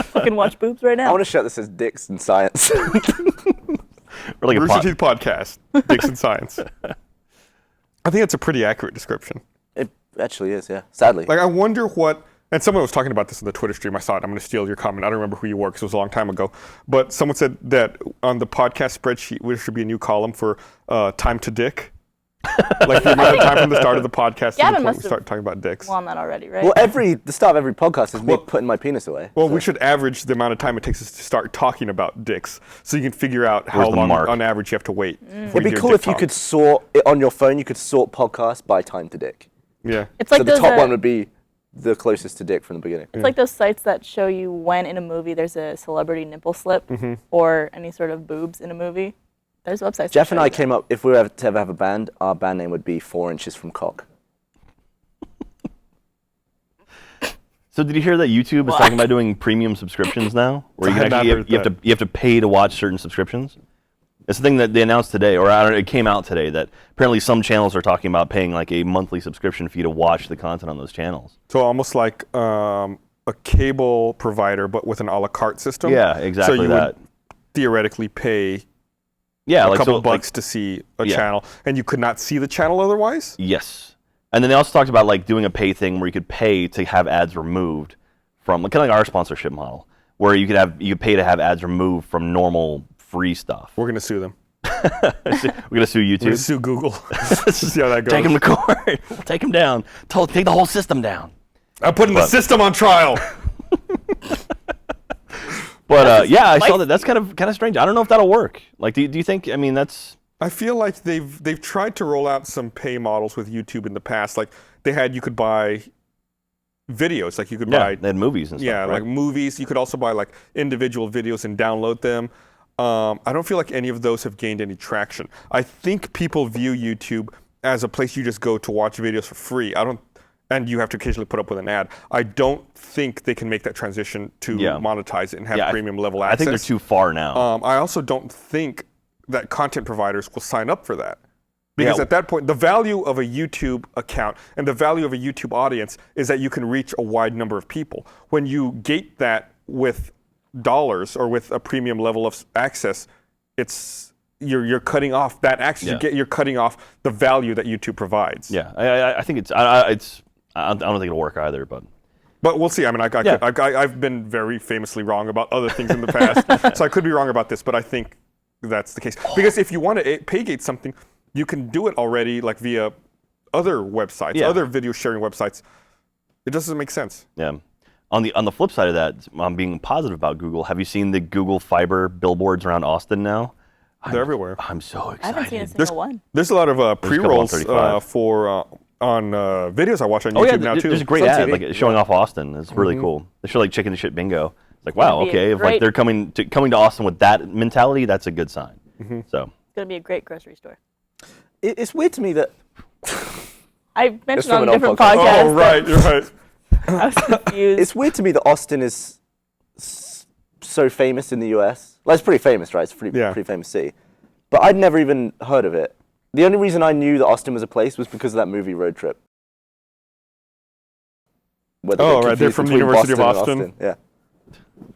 Fucking watch boobs right I now. want a shirt that says "Dicks and Science." Or like Rooster Teeth podcast, Dicks and Science. I think that's a pretty accurate description. It actually is, yeah. Sadly. Like I wonder what, and someone was talking about this in the Twitter stream. I saw it. I'm going to steal your comment. I don't remember who you were because it was a long time ago. But someone said that on the podcast spreadsheet, there should be a new column for time to dick. Like the amount of time from the start of the podcast to the Gavin point must we have start talking about dicks. won that already, right? Well, the start of every podcast is me putting my penis away. Well, we should average the amount of time it takes us to start talking about dicks, so you can figure out how Where's the long mark? on average you have to wait. It'd be cool if you could sort it on your phone. You could sort podcasts by time to dick. Yeah. It's like So the those, top one would be the closest to dick from the beginning. it's like those sites that show you when in a movie there's a celebrity nipple slip or any sort of boobs in a movie. There's websites. Jeff and I came up, if we were to ever have a band, our band name would be 4 Inches from Cock. So did you hear that YouTube is talking about doing premium subscriptions now, where you I can had not actually heard you have to pay to watch certain subscriptions? It's the thing that they announced today, or I don't know, it came out today, that apparently some channels are talking about paying like a monthly subscription fee to watch the content on those channels. So almost like a cable provider, but with an a la carte system. Yeah, exactly so you that. would theoretically pay Yeah, a couple so, bucks to see a Yeah. channel, and you could not see the channel otherwise? Yes. And then they also talked about like doing a pay thing where you could pay to have ads removed from kind of like our sponsorship model, where you could pay to have ads removed from normal free stuff. We're going to sue them. We're gonna sue We're going to YouTube. sue Google. See how that goes. Take them to court. We'll take them down. Take the whole system down. I'm putting the system on trial. But yeah, I saw that. That's kind of strange. I don't know if that'll work. Like, do you think? I mean, that's. I feel like they've tried to roll out some pay models with YouTube in the past. Like you could buy videos. Like you could buy. They had movies and stuff. Yeah, right? like movies. You could also buy like individual videos and download them. I don't feel like any of those have gained any traction. I think people view YouTube as a place you just go to watch videos for free. And you have to occasionally put up with an ad. I don't think they can make that transition to monetize it and have premium level access. I think they're too far now. I also don't think that content providers will sign up for that. Because at that point, the value of a YouTube account and the value of a YouTube audience is that you can reach a wide number of people. When you gate that with dollars or with a premium level of access, you're cutting off that access. Yeah. You're cutting off the value that YouTube provides. Yeah, I think it's. I don't think it'll work either, but we'll see. I mean, I've been very famously wrong about other things in the past, so I could be wrong about this, but I think that's the case. Because if you want to paygate something, you can do it already, like via other websites, other video sharing websites. It just doesn't make sense. Yeah. On the flip side of that, I'm being positive about Google. Have you seen the Google Fiber billboards around Austin now? They're everywhere. I'm so excited. I haven't seen a single one. There's a lot of pre-rolls 35. on videos I watch on YouTube now too. There's a great It's on ad TV. like showing off Austin. It's really cool. They show like chicken to shit bingo. It's like, wow, That'd be okay, a if like great- they're coming to Austin with that mentality, that's a good sign. So It's gonna be a great grocery store. It's weird to me that I mentioned from on an a different old podcast. podcast. Oh, right, you're right. I was confused. it's weird to me that Austin is so famous in the US. Like, it's pretty famous, right? It's a pretty famous city. But I'd never even heard of it. The only reason I knew that Austin was a place was because of that movie Road Trip. Where they get Right, they're confused from the between University of Boston and Austin. Yeah.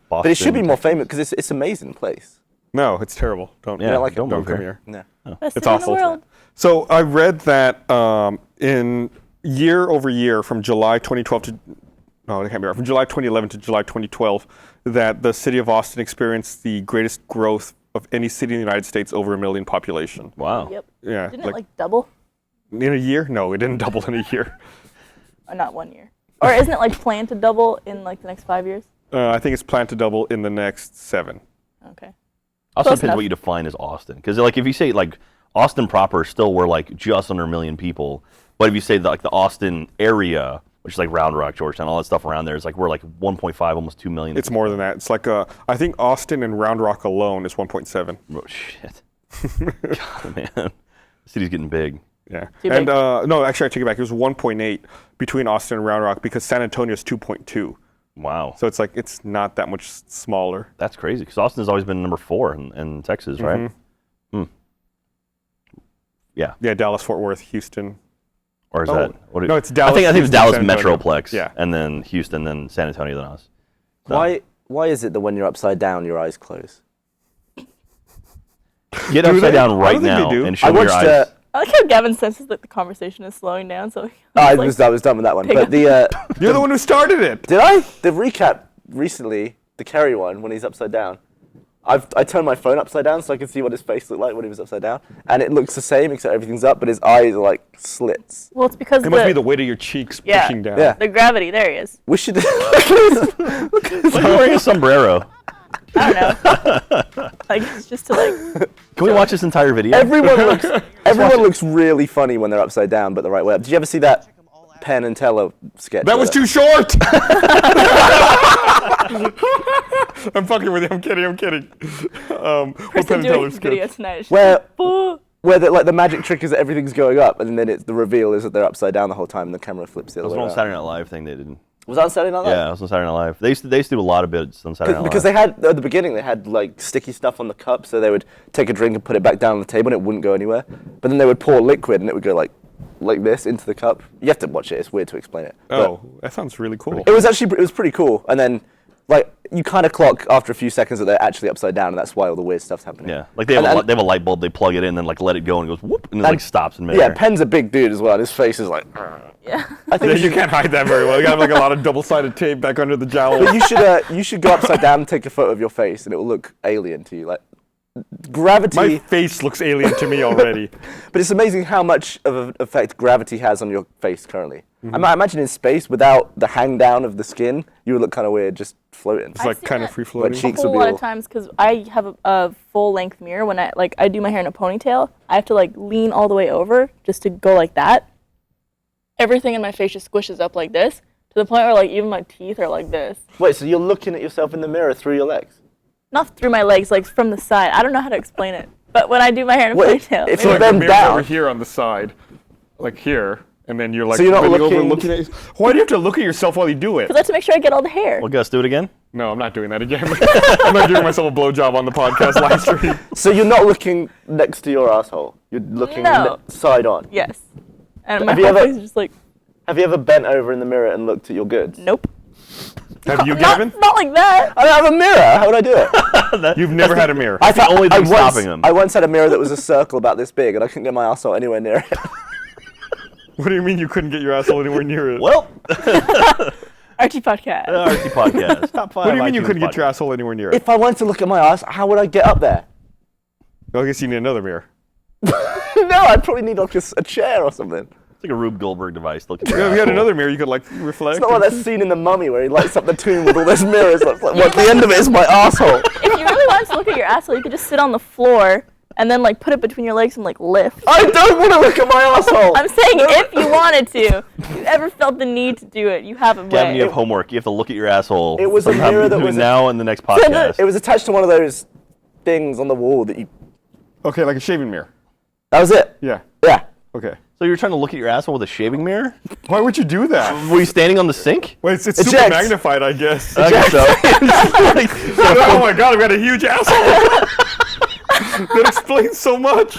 Boston. But it should be more famous because it's an amazing place. No, it's terrible. Don't. Yeah, like it. don't Don't move come here. here. Yeah. Best It's city in awful. the world. So I read that in year over year from July 2012 to no, it can't be right. From July 2011 to July 2012, that the city of Austin experienced the greatest growth of any city in the United States over 1 million population. Wow. Yep. Yeah, Didn't it like double? in a year? No, it didn't double in a year. Not 1 year. Or isn't it like planned to double in like the next 5 years? I think it's planned to double in the next 7. Okay. Also Close depends enough. what you define as Austin, because like if you say like Austin proper, still we're like just under 1 million people, but if you say like the Austin area, which is like Round Rock, Georgetown, all that stuff around there, it's like we're like 1.5, almost 2 million. It's more than that. It's like I think Austin and Round Rock alone is 1.7. Oh shit. God, man, the city's getting big. Yeah. Too And big. no, actually, I take it back. It was 1.8 between Austin and Round Rock because San Antonio is 2.2. Wow. So it's like it's not that much smaller. That's crazy because Austin has always been number 4 in Texas, right? Yeah. Yeah, Dallas, Fort Worth, Houston. Or is that? No, it's Dallas. I think it's Houston, Dallas San Antonio. Metroplex. Yeah. And then Houston, then San Antonio, then us. So. Why is it that when you're upside down, your eyes close? Get Do upside they? down I right don't think they now do. and show I me your watched. eyes. I like how Gavin senses that the conversation is slowing down, so I was done with that one. Pick But up. the You're the one who started it. did I the recap recently the Kerry one when he's upside down? I turned my phone upside down so I could see what his face looked like when he was upside down, and it looks the same except everything's up, but his eyes are like slits. well, it's because It must be the weight of your cheeks Yeah. pushing down. Yeah. the gravity. There he is. We should. Look, he's wearing a sombrero. I don't know. Like it's just to like. Can we watch this entire video? Everyone looks really funny when they're upside down, but the right way up. Did you ever see that Penn and Teller sketch? That was too short. I'm fucking with you. I'm kidding. What Kristen Penn and doing Teller this video sketch? tonight. She's Where- like, "Boo." Where the magic trick is that everything's going up, and then the reveal is that they're upside down the whole time, and the camera flips the That other was way one around. Saturday Night Live thing they did. Was that on Saturday Night Live? Yeah, it was on Saturday Night Live. They used to do a lot of bits on Saturday Night Live. Because they had, at the beginning, they had like sticky stuff on the cup, so they would take a drink and put it back down on the table and it wouldn't go anywhere. But then they would pour liquid and it would go like this into the cup. You have to watch it, it's weird to explain it. Oh, that sounds really cool. But it was pretty cool. And then, like, you kind of clock after a few seconds that they're actually upside down, and that's why all the weird stuff's happening. Yeah, like they have they have a light bulb. They plug it in, then like let it go, and it goes whoop, and it like stops in midair. Yeah, Penn's a big dude as well, and his face is like. Yeah. I think Yeah, you can't hide that very well. You got like a lot of double-sided tape back under the jowl. But you should go upside down and take a photo of your face, and it will look alien to you. Like gravity. My face looks alien to me already. But it's amazing how much of an effect gravity has on your face currently. I imagine in space, without the hang down of the skin, you would look kind of weird just floating. It's like seen kind of that. free floating. Like cheeks A would whole be lot all- of times because I have a full length mirror when I do my hair in a ponytail. I have to like lean all the way over just to go like that. Everything in my face just squishes up like this to the point where like even my teeth are like this. Wait, so you're looking at yourself in the mirror through your legs? Not through my legs, like from the side. I don't know how to explain it. But when I do my hair in a Wait, ponytail, if So you like the bend mirror's down- over here on the side, like here, and then you're like So you're not bending over looking- looking at. Why do you have to look at yourself while you do it? because I have to make sure I get all the hair. Well, Gus, do it again. No, I'm not doing that again. I'm not giving myself a blowjob on the podcast live stream. So you're not looking next to your asshole. You're looking No. side on. Yes. And my Have you whole ever- face is just like, Have you ever bent over in the mirror and looked at your goods? nope. Have you, Gavin? Not like that. I don't have a mirror. How would I do it? You've never had a mirror. I thought only thing once, stopping them. I once had a mirror that was a circle about this big, and I couldn't get my asshole anywhere near it. What do you mean you couldn't get your asshole anywhere near it? Well, Archie podcast. RT podcast. Top 5. What do you mean you iTunes couldn't get your podcast. asshole anywhere near it? If I wanted to look at my ass, how would I get up there? I guess you need another mirror. No, I'd probably need like a chair or something. It's like a Rube Goldberg device. Look at Yeah, if you had another mirror, you could like reflect. It's not like that scene in The Mummy where he lights up the tomb with all those mirrors. Like, well, at the end of it is my asshole. If you really wanted to look at your asshole, you could just sit on the floor and then like put it between your legs and like lift. I don't want to look at my asshole. I'm saying if you wanted to, if you ever felt the need to do it, you have a Gavin, way. you have homework. You have to look at your asshole. It was a sometime mirror that between was now and the next podcast. It was attached to one of those things on the wall that you. Okay, like a shaving mirror. That was it. Yeah. Yeah. Okay. So you're trying to look at your asshole with a shaving mirror? Why would you do that? Were you standing on the sink? Well, it's Eject. super magnified, I guess. I guess so. Oh my god, I've got a huge asshole. That explains so much.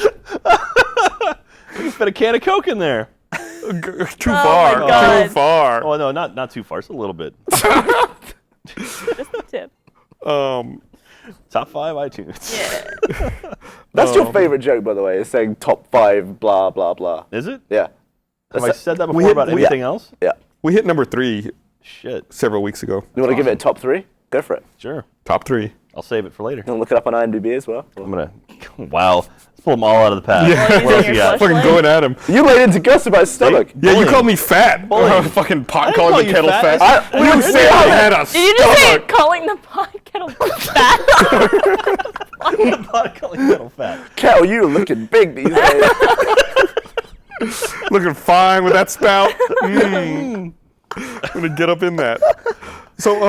Just put a can of Coke in there. Too my far. God. Too far. Oh no, not too far. It's a little bit. Just a tip. Top 5 iTunes. Yeah. That's your favorite joke, by the way, is saying top 5, blah, blah, blah. Is it? Yeah. Have I said that We before hit- about we- anything else? Yeah. We hit number 3 Shit. several weeks ago. You want to give it a top 3? Go for it. Sure. Top 3. I'll save it for later. You want to look it up on IMDb as well? I'm gonna. Wow. Let's pull them all out of the pack. Yeah. What else Using you your got? flesh- Fucking going at him. You laid into Gus about his stomach. Yeah, you Bullying. called me fat. Bullying. Fucking pot didn't calling call the you kettle fat. fat. We You didn't said say I that. had a Did you just say stomach. calling the pot kettle fat? Pot calling kettle fat. Kettle, you looking big these days. Looking fine with that spout. I'm gonna get up in that. So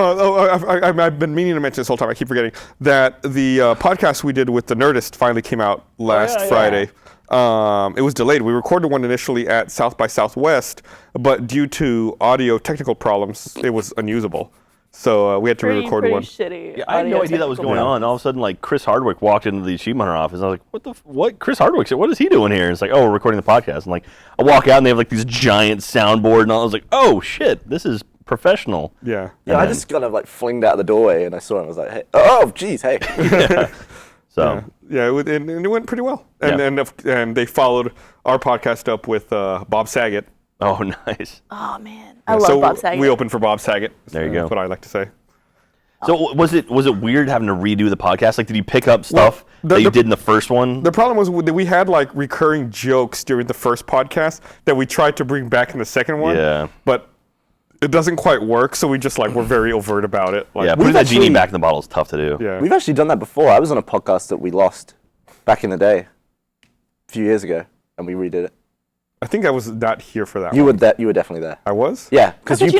I've been meaning to mention this whole time. I keep forgetting that the podcast we did with the Nerdist finally came out last yeah. Friday. it was delayed. We recorded one initially at South by Southwest, but due to audio technical problems, it was unusable. So we had to re-record one. Shitty. Yeah, I had no idea that was going on. All of a sudden, like Chris Hardwick walked into the achievement hunter office. I was like, what? Chris Hardwick? What is he doing here? And it's like, oh, we're recording the podcast. And like, I walk out and they have like these giant soundboard, and I was like, oh shit, this is professional. Yeah. Yeah, I just kind of like flinged out the doorway, and I saw him. I was like, hey, oh, geez, hey. So yeah, and it went pretty well. And they followed our podcast up with Bob Saget. Oh, nice. Oh man, I love Bob Saget. We opened for Bob Saget. There you go. That's what I like to say. So was it weird having to redo the podcast? Like, did you pick up stuff that you did in the first one? The problem was that we had like recurring jokes during the first podcast that we tried to bring back in the second one. Yeah. But it doesn't quite work, so we just like we're very overt about it. Like, yeah, putting that genie back in the bottle is tough to do. Yeah. We've actually done that before. I was on a podcast that we lost back in the day, a few years ago, and we redid it. I think I was not here for that. You were there. You were definitely there. I was? Yeah, because How could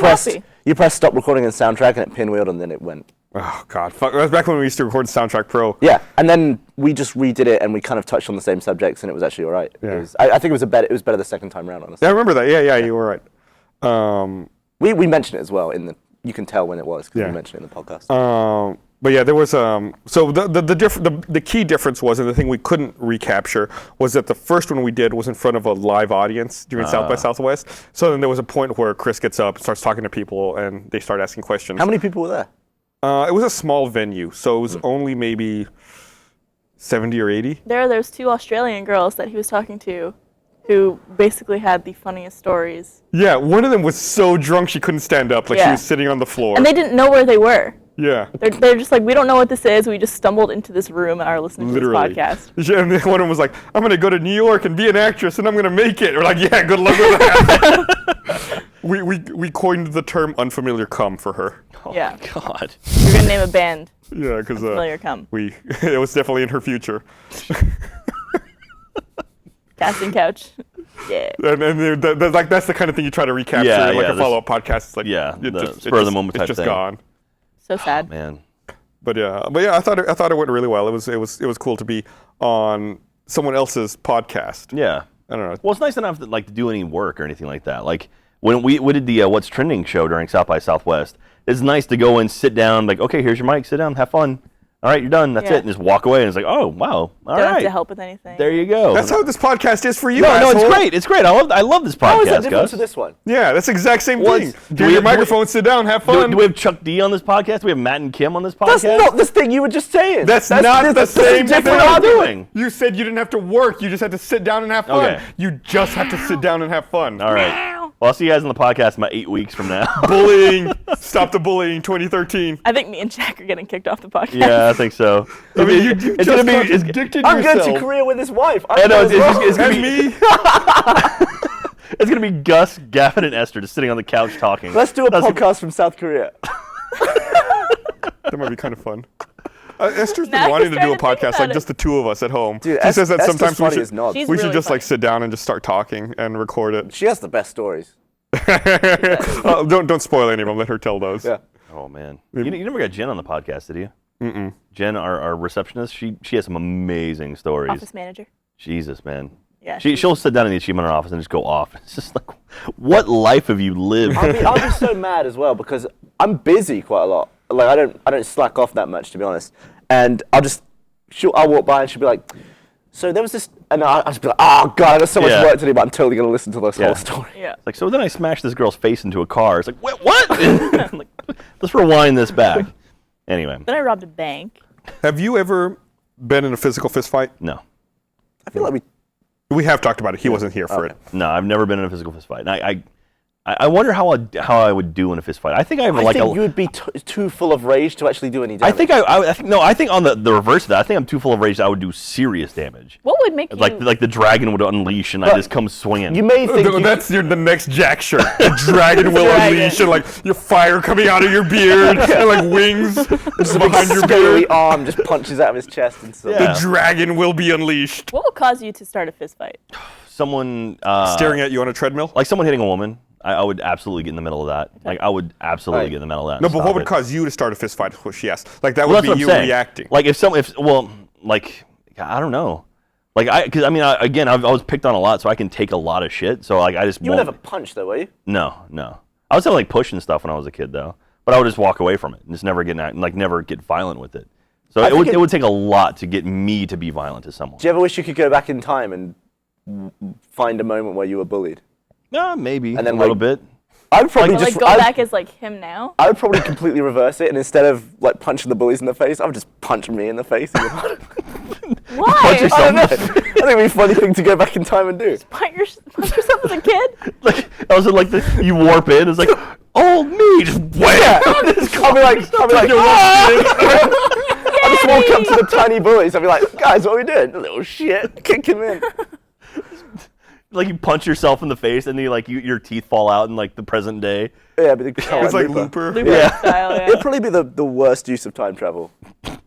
you pressed stop recording in soundtrack and it pinwheeled and then it went. Oh God! Fuck. That was back when we used to record Soundtrack Pro. Yeah, and then we just redid it and we kind of touched on the same subjects and it was actually all right. Yeah. I think it was better the second time round, honestly. Yeah, I remember that. Yeah, you were right. We mentioned it as well in the. You can tell when it was because Yeah. we mentioned it in the podcast. But yeah, there was so the key difference was, and the thing we couldn't recapture was that the first one we did was in front of a live audience during South by Southwest. So then there was a point where Chris gets up, starts talking to people, and they start asking questions. How many people were there? It was a small venue, so it was only maybe 70 or 80. There's 2 Australian girls that he was talking to, who basically had the funniest stories. Yeah, one of them was so drunk she couldn't stand up, like she was sitting on the floor. And they didn't know where they were. Yeah. They're just like, we don't know what this is. We just stumbled into this room and are listening to this podcast. And then one of them was like, I'm going to go to New York and be an actress and I'm going to make it. We're like, yeah, good luck with that. we coined the term unfamiliar cum for her. Oh Yeah. my God. We're going to name a band. Yeah, because Unfamiliar cum. it was definitely in her future. Casting couch. Yeah. And that's the kind of thing you try to recapture in like a follow-up podcast. It's like, spur of the moment type It's just thing. gone. So sad. Man. But yeah, I thought it went really well. It was cool to be on someone else's podcast. Yeah. I don't know. Well, it's nice to not have to do any work or anything like that. Like when we did the What's Trending show during South by Southwest, it's nice to go and sit down. Like, okay, here's your mic. Sit down, have fun. All right, you're done. That's it. And just walk away. And it's like, oh wow, all right. Don't have to help with anything. There you go. That's how this podcast is for you. No, asshole. it's great. It's great. I love this podcast, How is that different Gus. to this one? Yeah, that's the exact same Well, thing. do we your have- microphone, sit down, have fun. Do we have Chuck D on this podcast? Do we have Matt and Kim on this podcast? That's not this thing you were just saying. That's not the same That's thing. what I'm doing. You said you didn't have to work. You just had to sit down and have fun. Okay. You just have to sit down and have fun. All right. Well, I'll see you guys on the podcast in about 8 weeks from now. Bullying. Stop the bullying 2013. I think me and Jack are getting kicked off the podcast. Yeah, I think so. I mean, you it's just gonna be. contradicted I'm yourself. going to Korea with his wife. I know it's gonna And be. me. It's gonna be Gus, Gavin, and Esther just sitting on the couch talking. Let's do a podcast from South Korea. That might be kind of fun. Esther's been Now wanting he's to do a starting to think podcast, about like it. just the two of us at home. Dude, she says that Esther's sometimes funny as Nog. She's we should really just like funny. sit down and just start talking and record it. She has the best stories. Don't spoil any of them. Let her tell those. Yeah. Oh man, you never got Jen on the podcast, did you? Mm-mm. Jen, our receptionist, she has some amazing stories. Office manager. Jesus, man. Yeah. She'll sit down in the achievement office and just go off. It's just like, what life have you lived? I'll be so mad as well because I'm busy quite a lot. Like I don't slack off that much, to be honest. And I'll walk by and she'll be like, so there was this, and I'll just be like, oh god, there's so much work to do, but I'm totally gonna listen to this whole story. Yeah. Like, so then I smashed this girl's face into a car. It's like, what? I'm like, let's rewind this back. Anyway, Then I robbed a bank. Have you ever been in a physical fist fight? no. I feel like We have talked about it. He wasn't here for it. No, I've never been in a physical fist fight. And I wonder how I would do in a fist fight. I think I have I think you would be too full of rage to actually do any damage. I think on the reverse of that, I think I'm too full of rage that I would do serious damage. What would make you... Like the dragon would unleash and I just come swinging. You may think That's the next Jack shirt. The dragon will Dragon. unleash and like your fire coming out of your beard and like wings just a big behind your scaly beard. arm just punches out of his chest and stuff. Yeah. The dragon will be unleashed. What would cause you to start a fist fight? Someone Staring at you on a treadmill? like someone hitting a woman. I would absolutely get in the middle of that. Like I would absolutely Right. get in the middle of that. No, and but stop what would it. cause you to start a fist fight? Was what she asked. Like that Well, would that's what be I'm you saying. reacting. Like I don't know. Like because I mean, again, I was picked on a lot, so I can take a lot of shit. So like I just You were never punched though, were you? No. I was like pushing stuff when I was a kid though, but I would just walk away from it and just never get violent with it. So it would take a lot to get me to be violent to someone. Do you ever wish you could go back in time and find a moment where you were bullied? Yeah, maybe And then, a little bit. I would probably just go back as like him now. I would probably completely reverse it, and instead of like punching the bullies in the face, I would just punch me in the face. Why? I don't know. I think it'd be a funny thing to go back in time and do. Punch yourself as a kid? Like I was like you warp in. It's like old me, just wham. Yeah. I'll be like, I just walk up to the tiny bullies. I'll be like, guys, what are we doing? Little shit, kick him in. Like you punch yourself in the face and your teeth fall out in like the present day. Yeah, but It's like Looper. Style, yeah. It'd probably be the worst use of time travel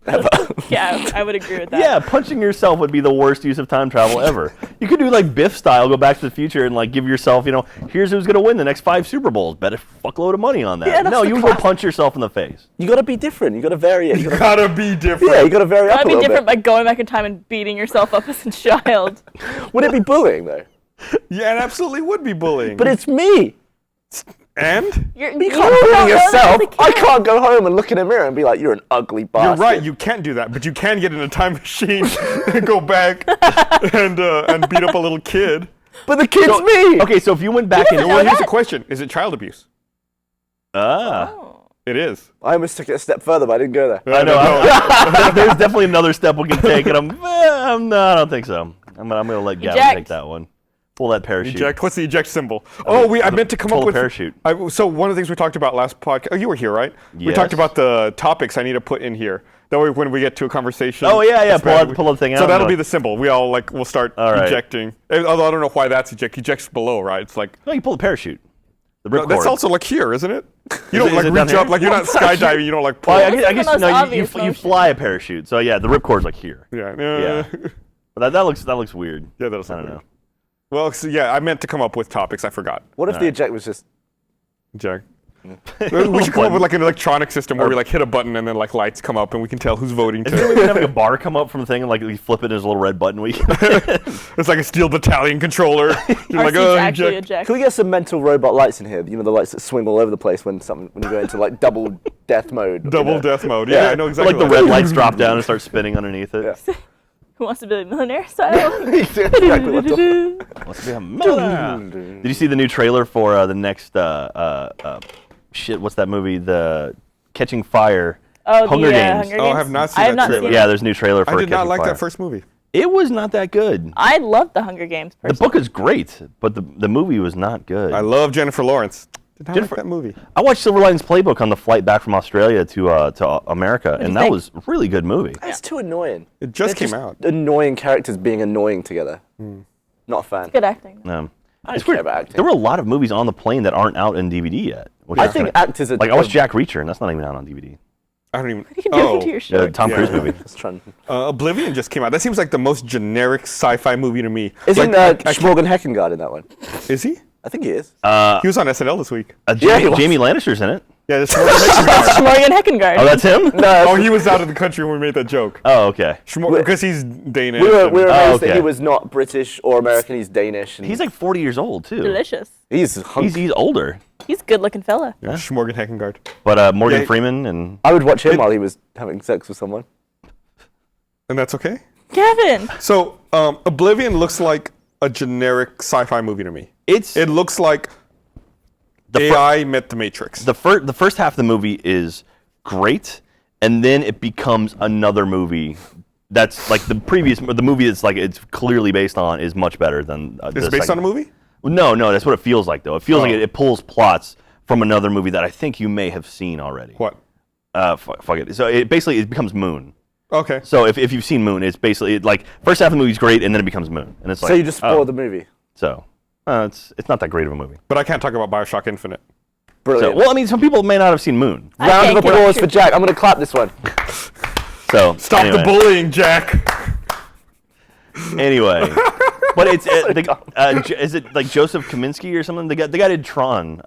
ever. Yeah, I would agree with that. Yeah, punching yourself would be the worst use of time travel ever. You could do like Biff style, go back to the future and like give yourself, here's who's gonna win the next 5 Super Bowls. Bet a fuckload of money on that. Yeah, that's no, the you would go punch yourself in the face. You gotta be different. You gotta vary it. You gotta be different. Yeah, you gotta vary up a That'd be little different bit. by going back in time and beating yourself up as a child. Would it be bullying though? Yeah, it absolutely would be bullying. But it's me. And? You can't bully yourself. I can't go home and look in a mirror and be like, you're an ugly bastard. You're right, you can't do that, but you can get in a time machine and go back and beat up a little kid. But the kid's me. Okay, so if you went back Well, here's the question. Is it child abuse? It is. I almost took it a step further, but I didn't go there. I know. There's definitely another step we can take, and I don't think so. I'm gonna let Gavin take that one. Pull that parachute. Eject. What's the eject symbol? I meant to come up with a parachute. So one of the things we talked about last podcast. Oh, you were here, right? We Yes. talked about the topics I need to put in here. That way, when we get to a conversation. Oh yeah. Pull the thing out. So that'll be the symbol. We all we'll start right. ejecting. Although I don't know why that's eject. Ejects below, right? It's like. No, you pull the parachute. The ripcord. That's also like here, isn't it? You don't Is like it down reach up, here? like you're not skydiving. You don't like pull. Well, up. I guess the most no. obvious You motion. fly a parachute. So yeah, the ripcord's like here. Yeah. But that looks weird. Yeah, that does I look don't weird. know. Well, so yeah, I meant to come up with topics. I forgot. What if the eject was just... Jack. We should come up with like an electronic system where we like hit a button and then like lights come up and we can tell who's voting. Is there a way to have a bar come up from the thing and like you flip it, there's a little red button we It's like a steel battalion controller. You're Our like, seats actually eject. eject. Can we get some mental robot lights in here? You know, the lights that swing all over the place when you go into like double death mode. Double death mode. Yeah, I know exactly. like the red lights drop down and start spinning underneath it. Yeah. Who wants to be a millionaire style? Exactly what the- What's the Did you see the new trailer for the next what's that movie? The Catching Fire. Oh, Hunger Games. Hunger Games. Oh, I have not seen I have that not trailer. seen Yeah, it. there's a new trailer for I did not Catching like Fire. that first movie. It was not that good. I love the Hunger Games. The Personally. book is great, but the movie was not good. I love Jennifer Lawrence. Did not Jennifer- like that movie. I watched Silver Linings Playbook on the flight back from Australia to America, and you that think? was a really good movie. That's too annoying. It just They're came out. Annoying characters being annoying together. Not a fan. Good acting. I don't care about acting. There were a lot of movies on the plane that aren't out in DVD yet. which I is think kinda- actors are... like I watched Jack Reacher, and that's not even out on DVD. I don't even. What are you doing to your show? The Tom Cruise movie. Just trying... Oblivion just came out. That seems like the most generic sci-fi movie to me. Isn't like, Schmorgan Heckengard in that one? is he? I think he is. He was on SNL this week. Yeah, he was. Jamie Lannister's in it. Yeah, this Morgan Heckengard. Oh, that's him? No, Oh, he was out of the country when we made that joke. Oh, okay. Because he's Danish. we were amazed that okay. he was not British or American. He's Danish. And He's like 40 years old, too. Delicious. he's hunk. He's older. He's a good-looking fella. Schmorgan Heckengard. But Morgan Yeah. Freeman and... I would watch him while he was having sex with someone. And that's okay? Gavin. So, Oblivion looks like a generic sci-fi movie to me. It looks like AI met the Matrix. The first half of the movie is great, and then it becomes another movie that's like the movie that's like it's clearly based on is much better than Is it based on a movie? No, that's what it feels like though. It feels like it pulls plots from another movie that I think you may have seen already. What? Fuck it. So it becomes Moon. Okay. So if you've seen Moon, it's basically like first half of the movie is great, and then it becomes Moon, and it's like So you just spoiled the movie. So it's not that great of a movie. But I can't talk about Bioshock Infinite. So, Brilliant. well, I mean, some people may not have seen Moon. I Round can't of get applause it. for Jack. I'm going to clap this one. So Stop anyway. the bullying, Jack. Anyway, but it's is it like Joseph Kaminsky or something? The guy did Tron.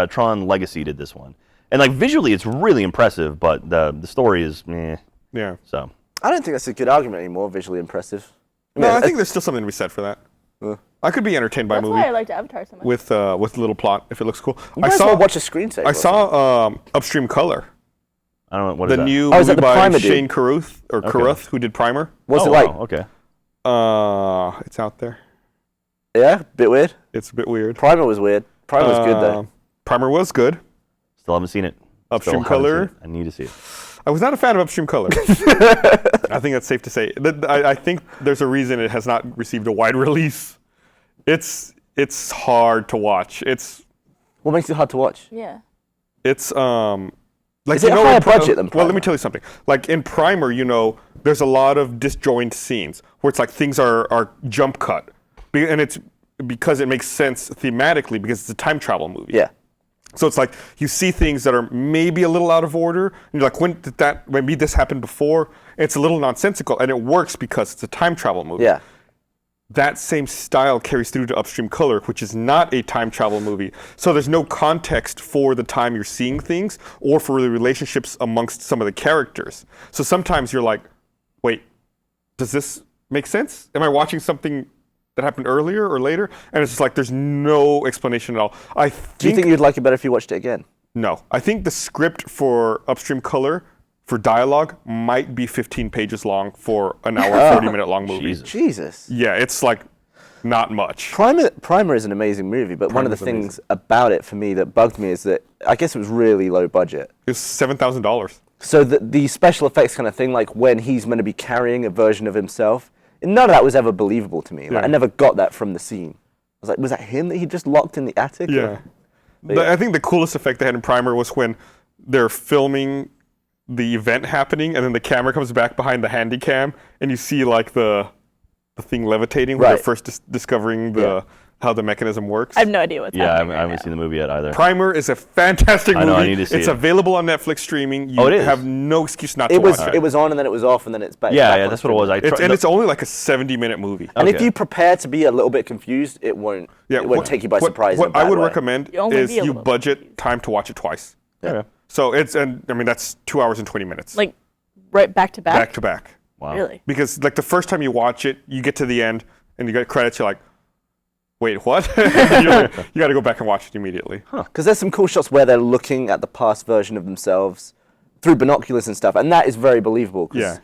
Tron Legacy did this one, and like visually, it's really impressive. But the story is meh. Yeah. So I don't think that's a good argument anymore, visually impressive. No, I think there's still something to be said for that. I could be entertained by a That's movie why I liked Avatar so much. with a little plot if it looks cool. You guys wanna watch a screensaver. I saw Upstream Color, I don't know what the is that. new is that movie the by Primer dude? Shane Carruth, who did Primer. What's oh, it like? wow, okay. It's out there. Yeah, bit weird. It's a bit weird. Primer was weird. Primer was good though. Primer was good. Still haven't seen it. Upstream Still haven't Color. seen it. I need to see it. I was not a fan of Upstream Color. I think that's safe to say. I think there's a reason it has not received a wide release. It's hard to watch. What makes it hard to watch? Yeah. It's like, Is it a higher budget than Well, let Primer? me tell you something. Like in Primer, there's a lot of disjoint scenes where it's like things are jump cut, and it's because it makes sense thematically because it's a time travel movie. Yeah. So it's like you see things that are maybe a little out of order, and you're like, when did that? Maybe this happened before. And it's a little nonsensical, and it works because it's a time travel movie. Yeah. That same style carries through to Upstream Color, which is not a time travel movie. So there's no context for the time you're seeing things or for the relationships amongst some of the characters. So sometimes you're like, wait, does this make sense? Am I watching something that happened earlier or later? And it's just like there's no explanation at all. Do you think you'd like it better if you watched it again? No. I think the script for Upstream Color for dialogue might be 15 pages long for an hour, 30-minute long movie. Jesus. Yeah, it's like not much. Primer is an amazing movie, but one of the things about it for me that bugged me is that I guess it was really low budget. It's $7,000. So the special effects kind of thing, like when he's meant to be carrying a version of himself, none of that was ever believable to me. Like, Yeah. I never got that from the scene. I was like, was that him that he just locked in the attic? Yeah. But yeah. I think the coolest effect they had in Primer was when they're filming the event happening, and then the camera comes back behind the handy cam, and you see like the thing levitating when they're Right. first discovering how the mechanism works. I have no idea what's Yeah, happening. I haven't seen the movie yet either. Primer is a fantastic movie. I know, I need to see it's it. available on Netflix streaming. You Oh, it is? have no excuse not to It was watch it. it was on and then it was off and then it's back. Yeah, back yeah, on that's what it was. streaming. It's only like a 70-minute movie. And if Okay. you prepare to be a little bit confused, it won't take you by surprise. What in a I bad would way. recommend You only is be a you little budget time to watch it twice. Yeah. So that's 2 hours and 20 minutes. Like right back to back. back to back. Wow. Really? Because like the first time you watch it, you get to the end and you get credits, you're like, wait, what? You got to go back and watch it immediately. Because there's some cool shots where they're looking at the past version of themselves through binoculars and stuff, and that is very believable because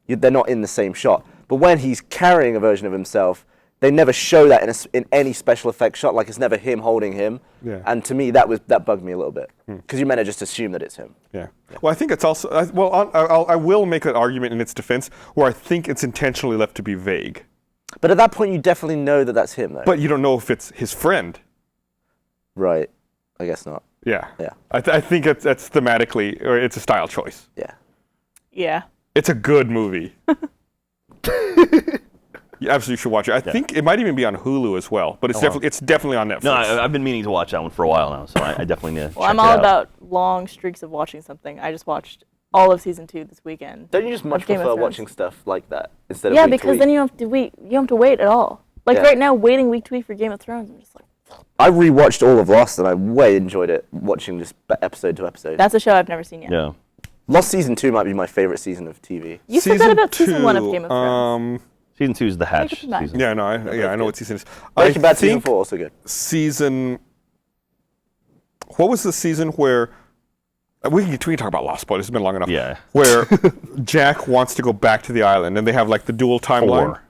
they're not in the same shot. But when he's carrying a version of himself, they never show that in any special effects shot. Like it's never him holding him. Yeah. And to me, that bugged me a little bit because you meant to just assume that it's him. Yeah. Well, I think it's also, I will make an argument in its defense where I think it's intentionally left to be vague. But at that point, you definitely know that that's him, though. But you don't know if it's his friend. Right. I guess not. Yeah. Yeah. I think that's thematically, or it's a style choice. Yeah. Yeah. It's a good movie. You absolutely should watch it. I think it might even be on Hulu as well, but it's definitely on Netflix. No, I've been meaning to watch that one for a while now, so I definitely need to Well, check I'm it all out. about long streaks of watching something. I just watched all of season 2 this weekend. Don't you just much Game of prefer Thrones. watching stuff like that instead of Yeah, week to because week? then you don't have to wait. You don't have to wait at all. Like Yeah. right now, waiting week to week for Game of Thrones, I'm just like, I rewatched all of Lost and I way enjoyed it watching just episode to episode. that's a show I've never seen yet. Yeah. Lost season 2 might be my favorite season of TV. You said that about season 1 of Game of Thrones. Season 2 is the Hatch Make up your mind. season. Yeah, no, I know what season it is. Breaking Bad season think 4 also good. What was the season where we can talk about Lost, but it's been long enough. Yeah. Where Jack wants to go back to the island, and they have like the dual timeline. 4.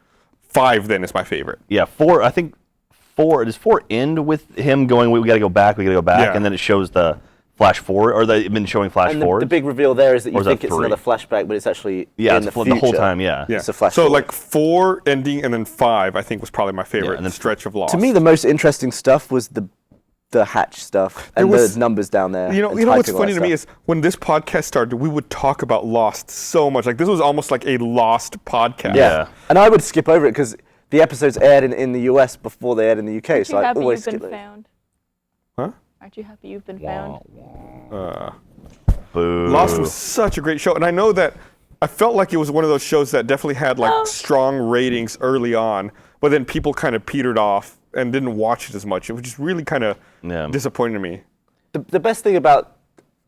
5 then is my favorite. Yeah, 4. I think 4. Does 4 end with him going? We got to go back. We got to go back, Yeah. and then it shows the flash forward, or they've been showing flash And forward. the big reveal there is that Or you is that think it's 3? another flashback, but it's actually Yeah, in it's the the whole future. time. Yeah. Yeah. It's a flash so forward. like 4 ending, and then 5 I think was probably my favorite. and then stretch of Lost. To me, the most interesting stuff was the Hatch stuff and was- the numbers down there. You know and what's typing all funny that to me stuff. is when this podcast started, we would talk about Lost so much. Like this was almost like a Lost podcast. Yeah. And I would skip over it because the episodes aired in the US before they aired in the UK, Aren't so you I happy always you've been skip those. found? Huh? Aren't you happy you've been found? Boo. Lost was such a great show, and I know that I felt like it was one of those shows that definitely had like strong ratings early on, but then people kind of petered off and didn't watch it as much, which is really kind of disappointing to me. The best thing about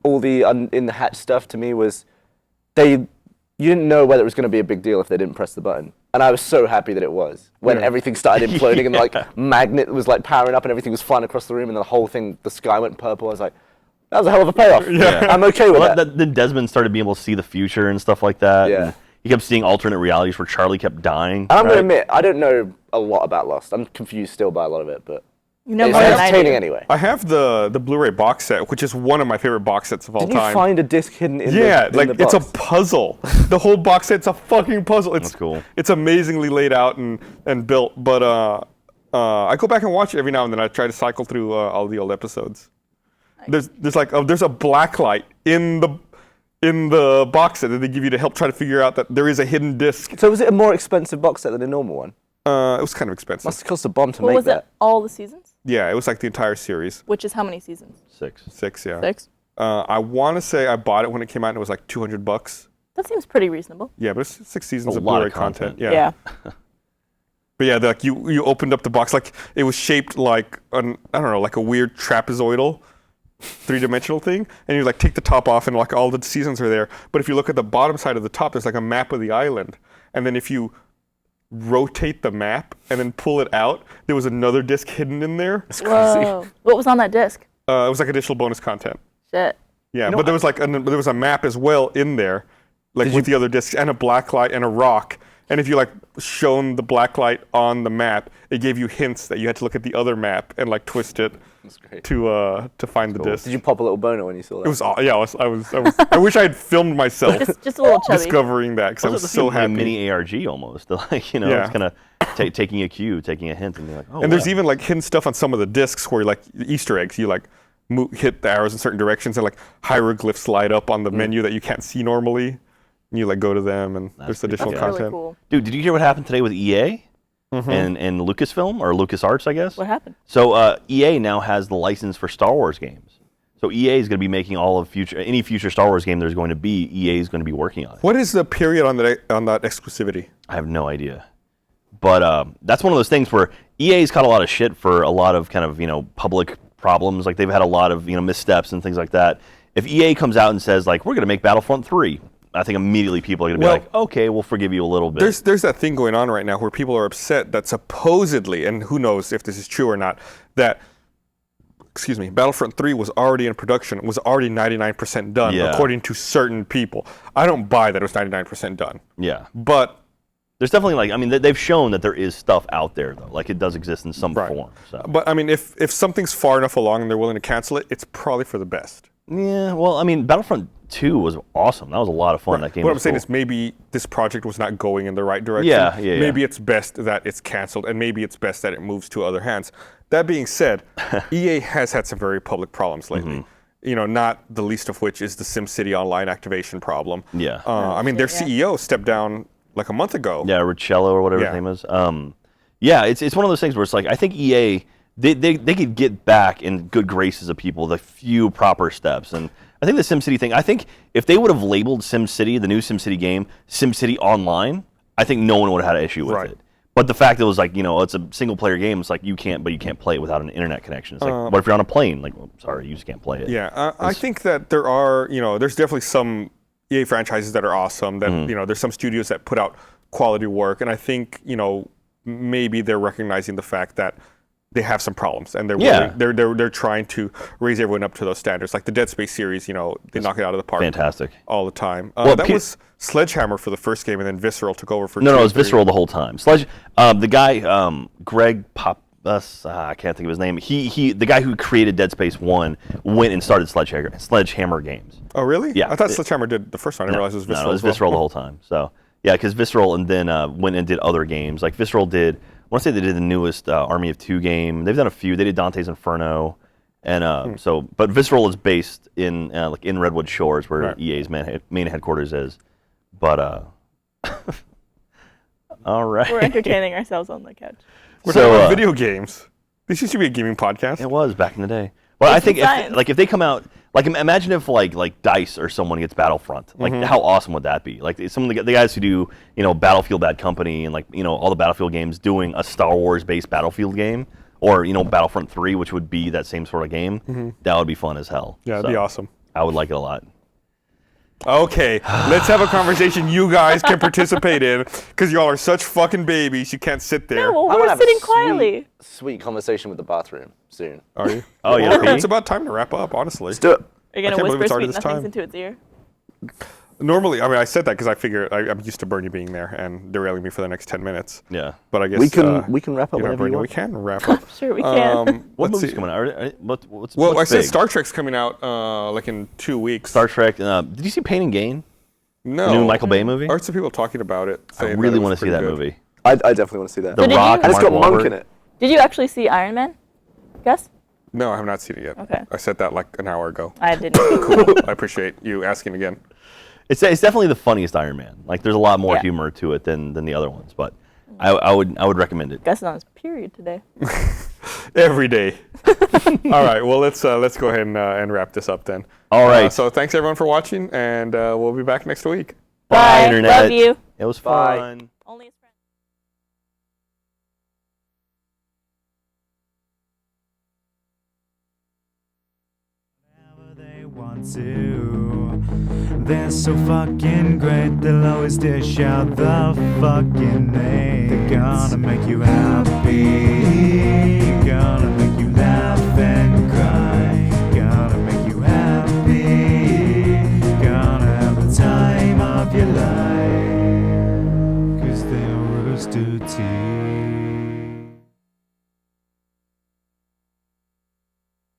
all the in the Hatch stuff to me was you didn't know whether it was going to be a big deal if they didn't press the button. And I was so happy that it was. When everything started imploding and like magnet was like powering up and everything was flying across the room and the whole thing, the sky went purple. I was like, that was a hell of a payoff. Yeah. I'm okay with that. Then Desmond started being able to see the future and stuff like that. Yeah. And he kept seeing alternate realities where Charlie kept dying. And I'm going to admit, I don't know a lot about Lost. I'm confused still by a lot of it, but You know it's more than I entertaining do. anyway. I have the Blu-ray box set, which is one of my favorite box sets of all Did time. you find a disc hidden in Yeah, the like in the it's a box? puzzle. The whole box set's a fucking puzzle. It's That's cool. It's amazingly laid out and built. But I go back and watch it every now and then. I try to cycle through all the old episodes. There's a black light in the box set that they give you to help try to figure out that there is a hidden disc. So was it a more expensive box set than a normal one? It was kind of expensive. Must have cost a bomb to What make was that. it? All the seasons? Yeah, it was like the entire series. Which is how many seasons? 6. 6, yeah. 6? I want to say I bought it when it came out and it was like $200. That seems pretty reasonable. Yeah, but it's 6 seasons A of lot Blu-ray of content. Yeah. But yeah, like you opened up the box, like it was shaped like like a weird trapezoidal 3-dimensional thing, and you like take the top off and like all the seasons are there. But if you look at the bottom side of the top, there's like a map of the island. And then if you rotate the map and then pull it out, there was another disc hidden in there. It Whoa. What was on that disc? was like additional bonus content. Shit. Yeah, but there was like there was a map as well in there, like with the other discs and a black light and a rock. And if you like shone the black light on the map, it gave you hints that you had to look at the other map and like twist it to find the disc. Did you pop a little boner when you saw that? It was I wish I had filmed myself Just a little chubby. discovering that because I was so happy. A mini ARG almost, like it's kind of taking a cue, taking a hint, and you're like, oh. And there's even like hidden stuff on some of the discs where like Easter eggs, you like hit the arrows in certain directions and like hieroglyphs light up on the menu that you can't see normally. And you like go to them and there's additional That's content. really cool. Dude, did you hear what happened today with EA and Lucasfilm or LucasArts, I guess? What happened? So EA now has the license for Star Wars games. So EA is going to be making all of any future Star Wars game there's going to be. EA is going to be working on it. What is the period on that exclusivity? I have no idea. But that's one of those things where EA's caught a lot of shit for a lot of kind of public problems. Like they've had a lot of missteps and things like that. If EA comes out and says like we're going to make Battlefront 3, I think immediately people are going to be like, okay, we'll forgive you a little bit. There's that thing going on right now where people are upset that supposedly, and who knows if this is true or not, that Battlefront 3 was already in production, was already 99% done, according to certain people. I don't buy that it was 99% done. Yeah. But there's definitely they've shown that there is stuff out there though, like it does exist in some form. So. But I mean, if something's far enough along and they're willing to cancel it, it's probably for the best. Yeah, well, I mean, Battlefront 2 was awesome. That was a lot of fun. That game. What was I'm saying cool. is maybe this project was not going in the right direction. Yeah. Maybe it's best that it's canceled, and maybe it's best that it moves to other hands. That being said, EA has had some very public problems lately. Not the least of which is the SimCity Online activation problem. Yeah. I mean, their CEO stepped down like a month ago. Yeah, Richello or whatever his name is. Yeah, it's one of those things where it's like I think EA they could get back in good graces of people with a few proper steps. And I think the SimCity thing, I think if they would have labeled SimCity, the new SimCity game, SimCity Online, I think no one would have had an issue with it. But the fact that it was like, it's a single player game, it's like you can't play it without an internet connection. It's like, what if you're on a plane? Like, well, sorry, you just can't play it. Yeah, I think that there are, there's definitely some EA franchises that are awesome, that, there's some studios that put out quality work. And I think, maybe they're recognizing the fact that they have some problems, and they're trying to raise everyone up to those standards. Like the Dead Space series, they knock it out of the park. Fantastic. All the time. Well, that was Sledgehammer for the first game, and then Visceral took over for. No, it was Visceral the whole time. The guy, Greg I can't think of his name. The guy who created Dead Space 1 went and started Sledgehammer games. Oh, really? Yeah. I thought Sledgehammer did the first one. I realized it was Visceral. No, it was Visceral the whole time. So yeah, because Visceral and then went and did other games. Like Visceral did. I want to say they did the newest Army of Two game. They've done a few. They did Dante's Inferno, and but Visceral is based in in Redwood Shores, where EA's main headquarters is. But all right, We're entertaining ourselves on the couch. We're talking about video games. This used to be a gaming podcast. It was back in the day. Well, I think if they come out, like imagine if like DICE or someone gets Battlefront, like how awesome would that be? Like some of the guys who do Battlefield Bad Company and all the Battlefield games doing a Star Wars based Battlefield game, or Battlefront 3, which would be that same sort of game. That would be fun as hell. Yeah, it'd be awesome. I would like it a lot. Okay, let's have a conversation you guys can participate in, because y'all are such fucking babies. You can't sit there. No, well, I'm gonna we're have sitting a quietly. sweet conversation with the bathroom soon. Are you? Oh, yeah. Well, pee? it's about time to wrap up, honestly. Let's do it. Are you I gonna can't believe whisper it's already sweet this nothings time. into its ear? Normally, I mean, I said that because I figure I'm used to Bernie being there and derailing me for the next 10 minutes. Yeah. But I guess We can wrap up you know, whenever Bernie, you we want. can wrap up. Sure, we can. What let's movie's see. coming out? What's Well, I said big? Star Trek's coming out like in 2 weeks. Star Trek. Did you see Pain and Gain? No. The new Michael Bay movie? I heard some people talking about it. I saying really want to see that movie. I definitely want to see that. The did Rock. you- And it's got Mark Monk Wahlberg. in it. Did you actually see Iron Man? Gus? No, I have not seen it yet. Okay. I said that like an hour ago. I didn't. Cool. I appreciate you asking again. It's definitely the funniest Iron Man. Like, there's a lot more Yeah. humor to it than the other ones, but I would recommend it. Gus is on his period today. Every day. All right. Well, let's go ahead and wrap this up then. All right. So thanks everyone for watching, and we'll be back next week. Bye. Internet. Love you. It was Bye. fun. Only as friends. They want to. They're so fucking great, they'll always dish out the fucking name. They're gonna make you happy, gonna make you laugh and cry, gonna make you happy, gonna have the time of your life. 'Cause they're Rooster Teeth.